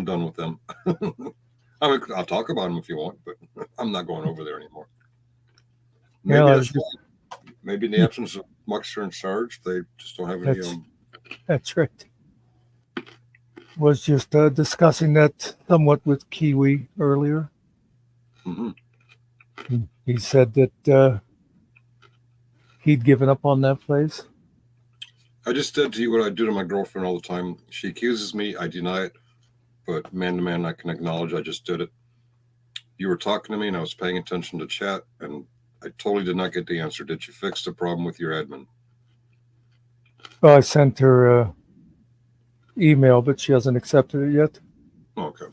done with them. I mean, I'll talk about them if you want, but I'm not going over there anymore. Maybe that's maybe in the absence of Muckster and Sarge, they just don't have any. That's right. Was just discussing that somewhat with Kiwi earlier. Mm-hmm. He said that he'd given up on that place. I just said to you what I do to my girlfriend all the time. She accuses me, I deny it, but man to man, I can acknowledge I just did it. You were talking to me, and I was paying attention to chat, and I totally did not get the answer. Did you fix the problem with your admin? Well, I sent her email, but she hasn't accepted it yet. Okay.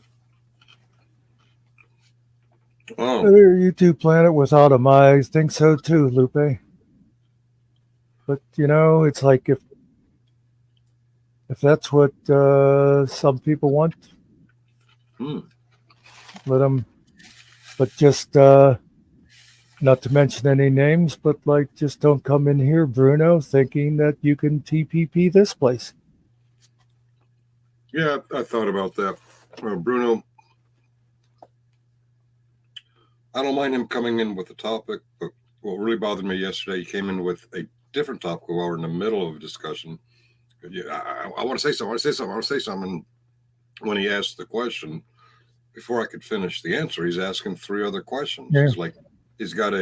Oh. YouTube Planet without a I think so too, Lupe. But it's like if that's what some people want, let them. But just not to mention any names, but like just don't come in here, Bruno, thinking that you can TPP this place. Yeah, I thought about that. Bruno, I don't mind him coming in with a topic, but what really bothered me yesterday, he came in with a different topic while we're in the middle of a discussion. I want to say something. When he asked the question, before I could finish the answer, he's asking 3 other questions. Yeah. It's like he's got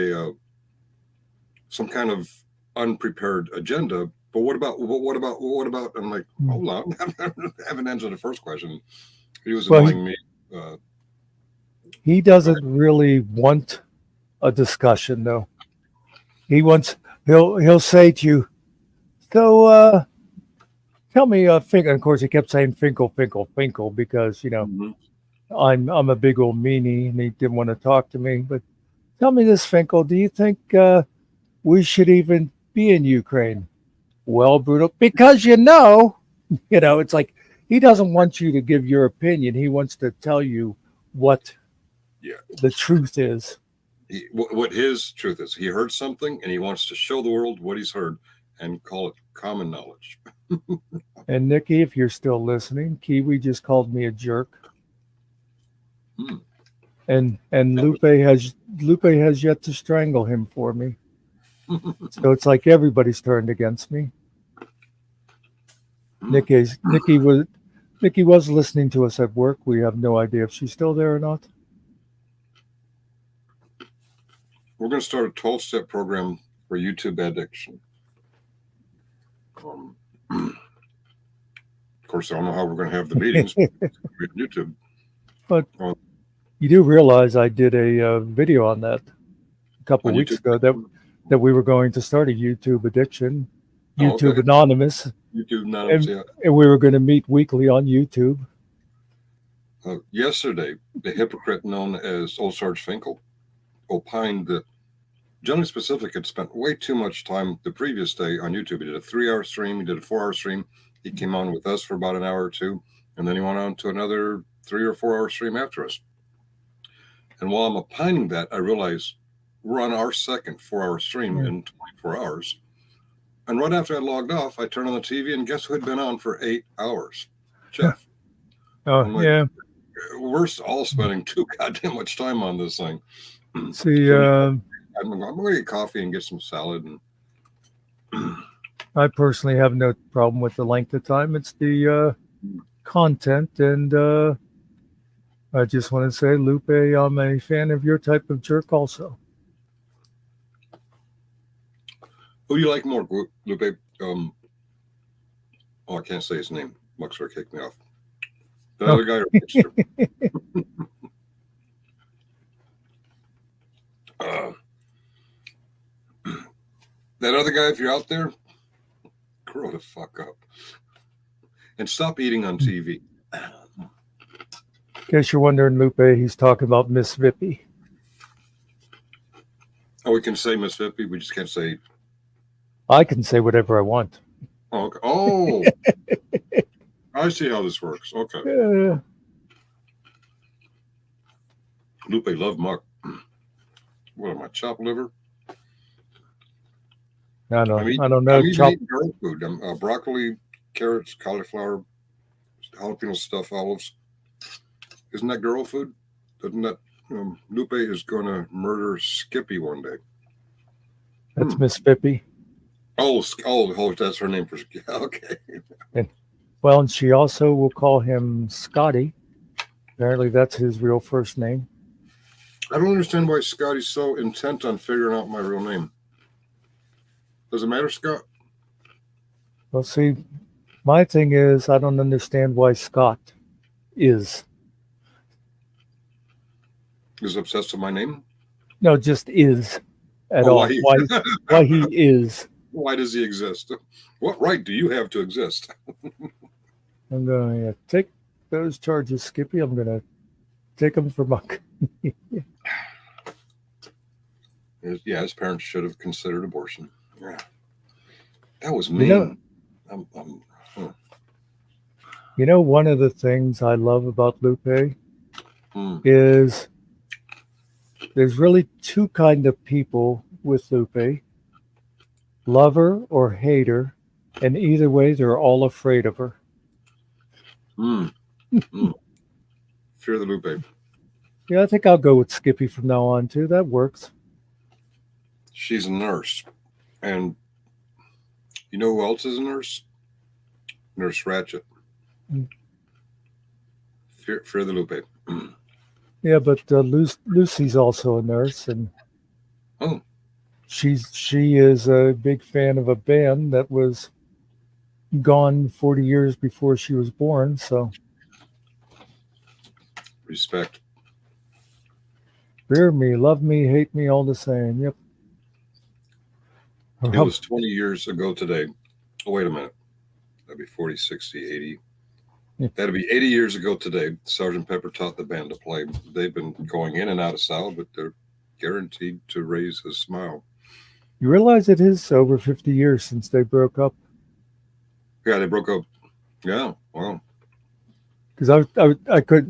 some kind of unprepared agenda. But what about? I'm like, hold on, I haven't answered the first question. He was annoying me. He doesn't really want a discussion, though. He'll say to you, so tell me, Finkel. And of course, he kept saying Finkel, because I'm a big old meanie, and he didn't want to talk to me. But tell me this, Finkel. Do you think we should even be in Ukraine? Well, Bruno, because it's like he doesn't want you to give your opinion. He wants to tell you what the truth is. What his truth is. He heard something, and he wants to show the world what he's heard and call it common knowledge. And Nikki, if you're still listening, Kiwi just called me a jerk. And Lupe has yet to strangle him for me. So it's like everybody's turned against me. Nikki was listening to us at work. We have no idea if she's still there or not. We're going to start a 12-step program for YouTube addiction. Of course, I don't know how we're going to have the meetings on YouTube. But you do realize I did a video on that a couple of weeks ago that we were going to start a YouTube addiction, YouTube Anonymous. YouTube Anonymous, yeah. And we were going to meet weekly on YouTube. Yesterday, the hypocrite known as Old Sarge Finkel opined that Johnny Specific had spent way too much time the previous day on YouTube. He did a 3-hour stream. He did a 4-hour stream. He came on with us for about an hour or two, and then he went on to another 3 or 4 hour stream after us. And while I'm opining that, I realize we're on our second 4-hour stream in 24 hours. And right after I logged off, I turned on the TV, and guess who had been on for 8 hours? Jeff. Oh, yeah. We're all spending too goddamn much time on this thing. See, So I'm going to get coffee and get some salad. And I personally have no problem with the length of time. It's the content, and I just want to say, Lupe, I'm a fan of your type of jerk also. who do you like more, Lupe? I can't say his name. Muckster kicked me off. The other guy or Muckster? That other guy, if you're out there, grow the fuck up. And stop eating on TV. In case you're wondering, Lupe, he's talking about Miss Vippy. Oh, we can say Miss Vippy. We just can't say. I can say whatever I want. Oh, okay. Oh. I see how this works. Okay. Lupe love muck. What am I, chopped liver? I don't know. I'm eating girl food. Broccoli, carrots, cauliflower, jalapeno stuffed olives. Isn't that girl food? Doesn't that Lupe is going to murder Skippy one day? That's Miss Vippy. Oh, that's her name for okay. And she also will call him Scotty. Apparently, that's his real first name. I don't understand why Scotty's so intent on figuring out my real name. Does it matter, Scott? Well, see, my thing is, I don't understand why Scott is obsessed with my name. No, just is at all. Why he is. Why does he exist? What right do you have to exist? I'm going to take those charges, Skippy. I'm going to take them for Muck. Yeah, his parents should have considered abortion. Yeah, that was mean. You know, one of the things I love about Lupe is there's really two kind of people with Lupe. Lover or hater, and either way, they're all afraid of her. Fear the Lupe. Yeah, I think I'll go with Skippy from now on, too. That works. She's a nurse. And you know who else is a nurse? Nurse Ratchet. Fear the Lupe. Yeah, but Lucy's also a nurse, and she is a big fan of a band that was gone 40 years before she was born. So respect. Fear me, love me, hate me, all the same. Yep. It was 20 years ago today. Oh, wait a minute. That'd be 40, 60, 80. That'd be 80 years ago today. Sgt. Pepper taught the band to play. They've been going in and out of style, but they're guaranteed to raise a smile. You realize it is over 50 years since they broke up? Yeah, they broke up. Yeah, wow. Because I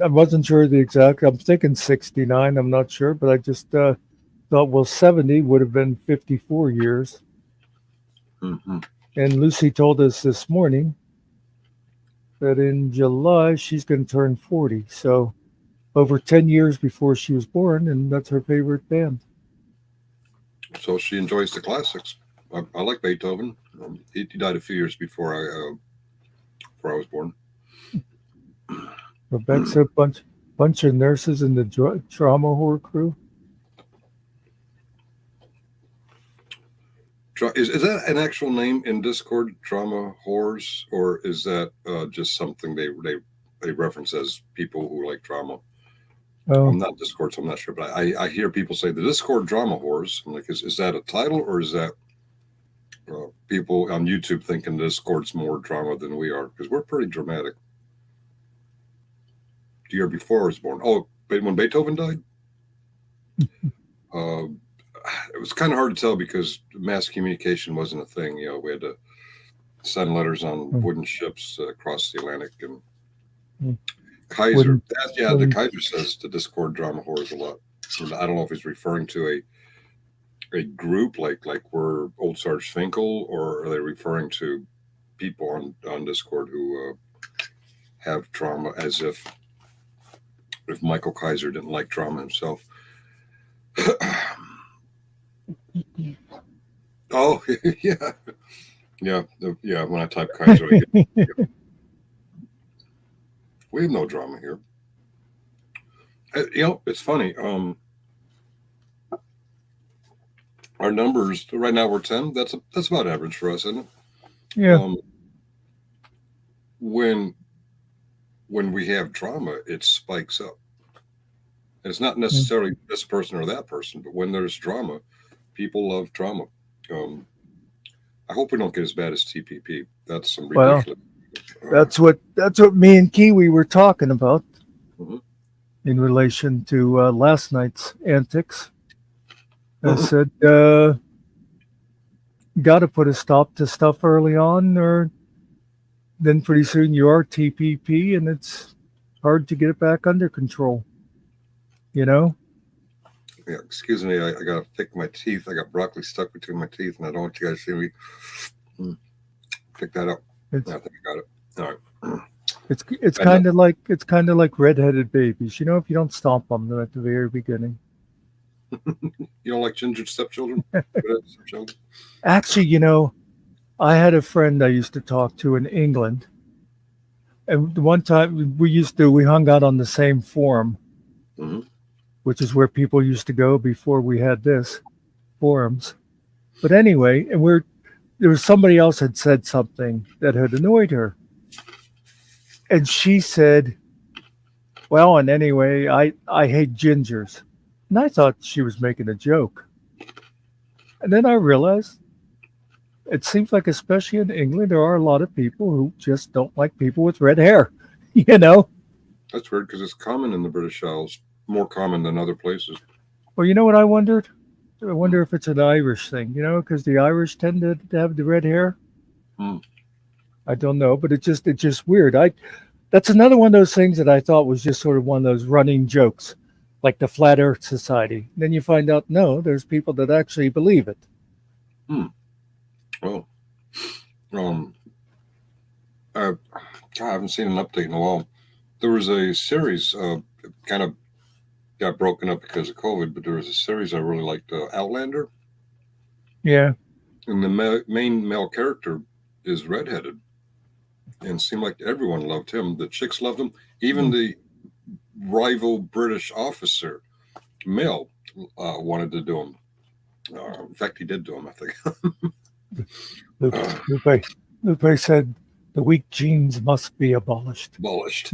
wasn't sure the exact. I'm thinking 69. I'm not sure, but I just thought, well, 70 would have been 54 years. Mm-hmm. And Lucy told us this morning that in July she's going to turn 40. So over 10 years before she was born, and that's her favorite band. So she enjoys the classics. I like Beethoven. He died a few years before I was born. Rebecca's a bunch of nurses in the drama horror crew. Is that an actual name in Discord, drama whores, or is that just something they reference as people who like drama? I'm not Discord, so I'm not sure, but I hear people say the Discord drama whores. I'm like, is that a title, or is that people on YouTube thinking Discord's more drama than we are? Because we're pretty dramatic. The year before I was born. Oh, when Beethoven died? It was kind of hard to tell because mass communication wasn't a thing. You know, we had to send letters on wooden ships across the Atlantic. And Kaiser, the Kaiser says the Discord drama whores a lot. I don't know if he's referring to a group like we're Old Sarge Finkel, or are they referring to people on Discord who have trauma, as if Michael Kaiser didn't like trauma himself. Oh, yeah. Yeah. Yeah. When I type Kaiser, I get, we have no drama here. It's funny. Our numbers right now we're 10. That's about average for us, isn't it? Yeah. When we have drama, it spikes up. It's not necessarily this person or that person, but when there's drama, people love drama. Um, I hope we don't get as bad as TPP. That's some Well, ridiculous. that's what me and Kiwi were talking about Mhm. in relation to last night's antics. I said, got to put a stop to stuff early on, or then pretty soon you are TPP, and it's hard to get it back under control. You know, Yeah, excuse me. I got to pick my teeth. I got broccoli stuck between my teeth, and I don't want you guys to see me. Pick that up. it's Yeah, I think I got it. All right. it's I know. kind of like redheaded babies. You know, if you don't stomp on them at the very beginning. You don't like ginger stepchildren? Redheaded stepchildren? Actually, you know, I had a friend I used to talk to in England, and one time we hung out on the same forum, Mhm. which is where people used to go before we had this forums. But anyway, there was somebody else had said something that had annoyed her, and she said, "Well, and anyway, I hate gingers," and I thought she was making a joke, and then I realized it seems like, especially in England, there are a lot of people who just don't like people with red hair. You know. That's weird because it's common in the British Isles, more common than other places. Well, you know what I wondered? I wonder if it's an Irish thing, you know, because the Irish tend to have the red hair. Hmm. I don't know, but it's just weird. I That's another one of those things that I thought was just sort of one of those running jokes, like the Flat Earth Society. Then you find out no, there's people that actually believe it. Hmm. Well, um, I haven't seen an update in a while. There was a series, kind of got broken up because of COVID, but there was a series I really liked, Outlander, Yeah. and the main male character is redheaded, and it seemed like everyone loved him. The chicks loved him, even Mm. the rival British officer, male, wanted to do him. In fact, he did do him, I think. Lupe, Lupe, Lupe said the weak genes must be abolished. Abolished.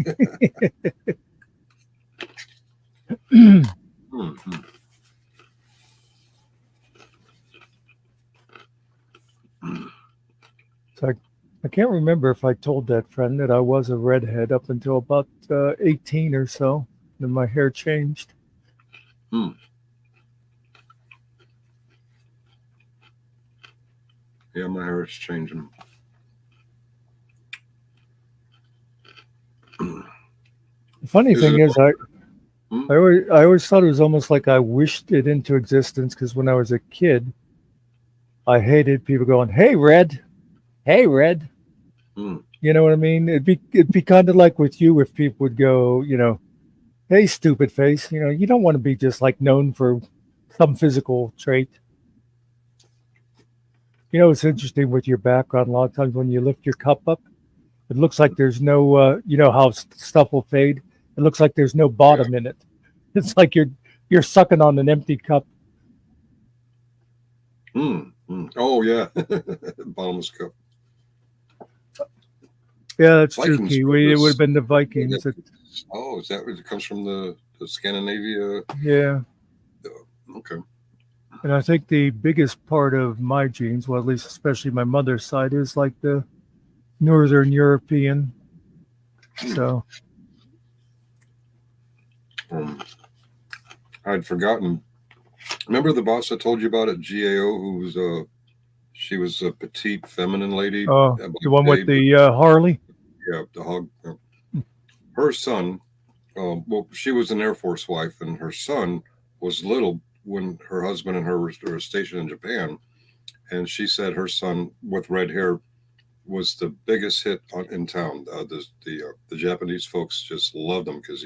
Mhm. So I can't remember if I told that friend that I was a redhead up until about 18 or so. Then my hair changed. Hmm. Yeah, my hair is changing. The funny Is thing it? is, Hmm? I always thought it was almost like I wished it into existence because when I was a kid, I hated people going, "Hey, Red, hey, Red." Hmm. You know what I mean? It'd be kind of like with you if people would go, "Hey, stupid face." You know, you don't want to be just like known for some physical trait. You know, it's interesting with your background. A lot of times when you lift your cup up, it looks like there's no, you know how stuff will fade. It looks like there's no Yeah. bottom in it. It's like you're sucking on an empty cup. Hmm. Hmm. Oh, yeah. Bottomless cup. Yeah, that's true, Vikings were Kiwi. It would have this. been the Vikings. Oh, is that where it comes from? The Scandinavia? Yeah, Okay. and I think the biggest part of my genes, well, at least especially my mother's side, is like the Northern European. So, Um, I'd forgotten. Remember the boss I told you about at GAO, who was she was a petite, feminine lady, the about one with Dave, the Harley. yeah, the hog. Her son, well, she was an Air Force wife, and her son was little when her husband and her were stationed in Japan. And she said her son with red hair was the biggest hit in town. The Japanese folks just loved him because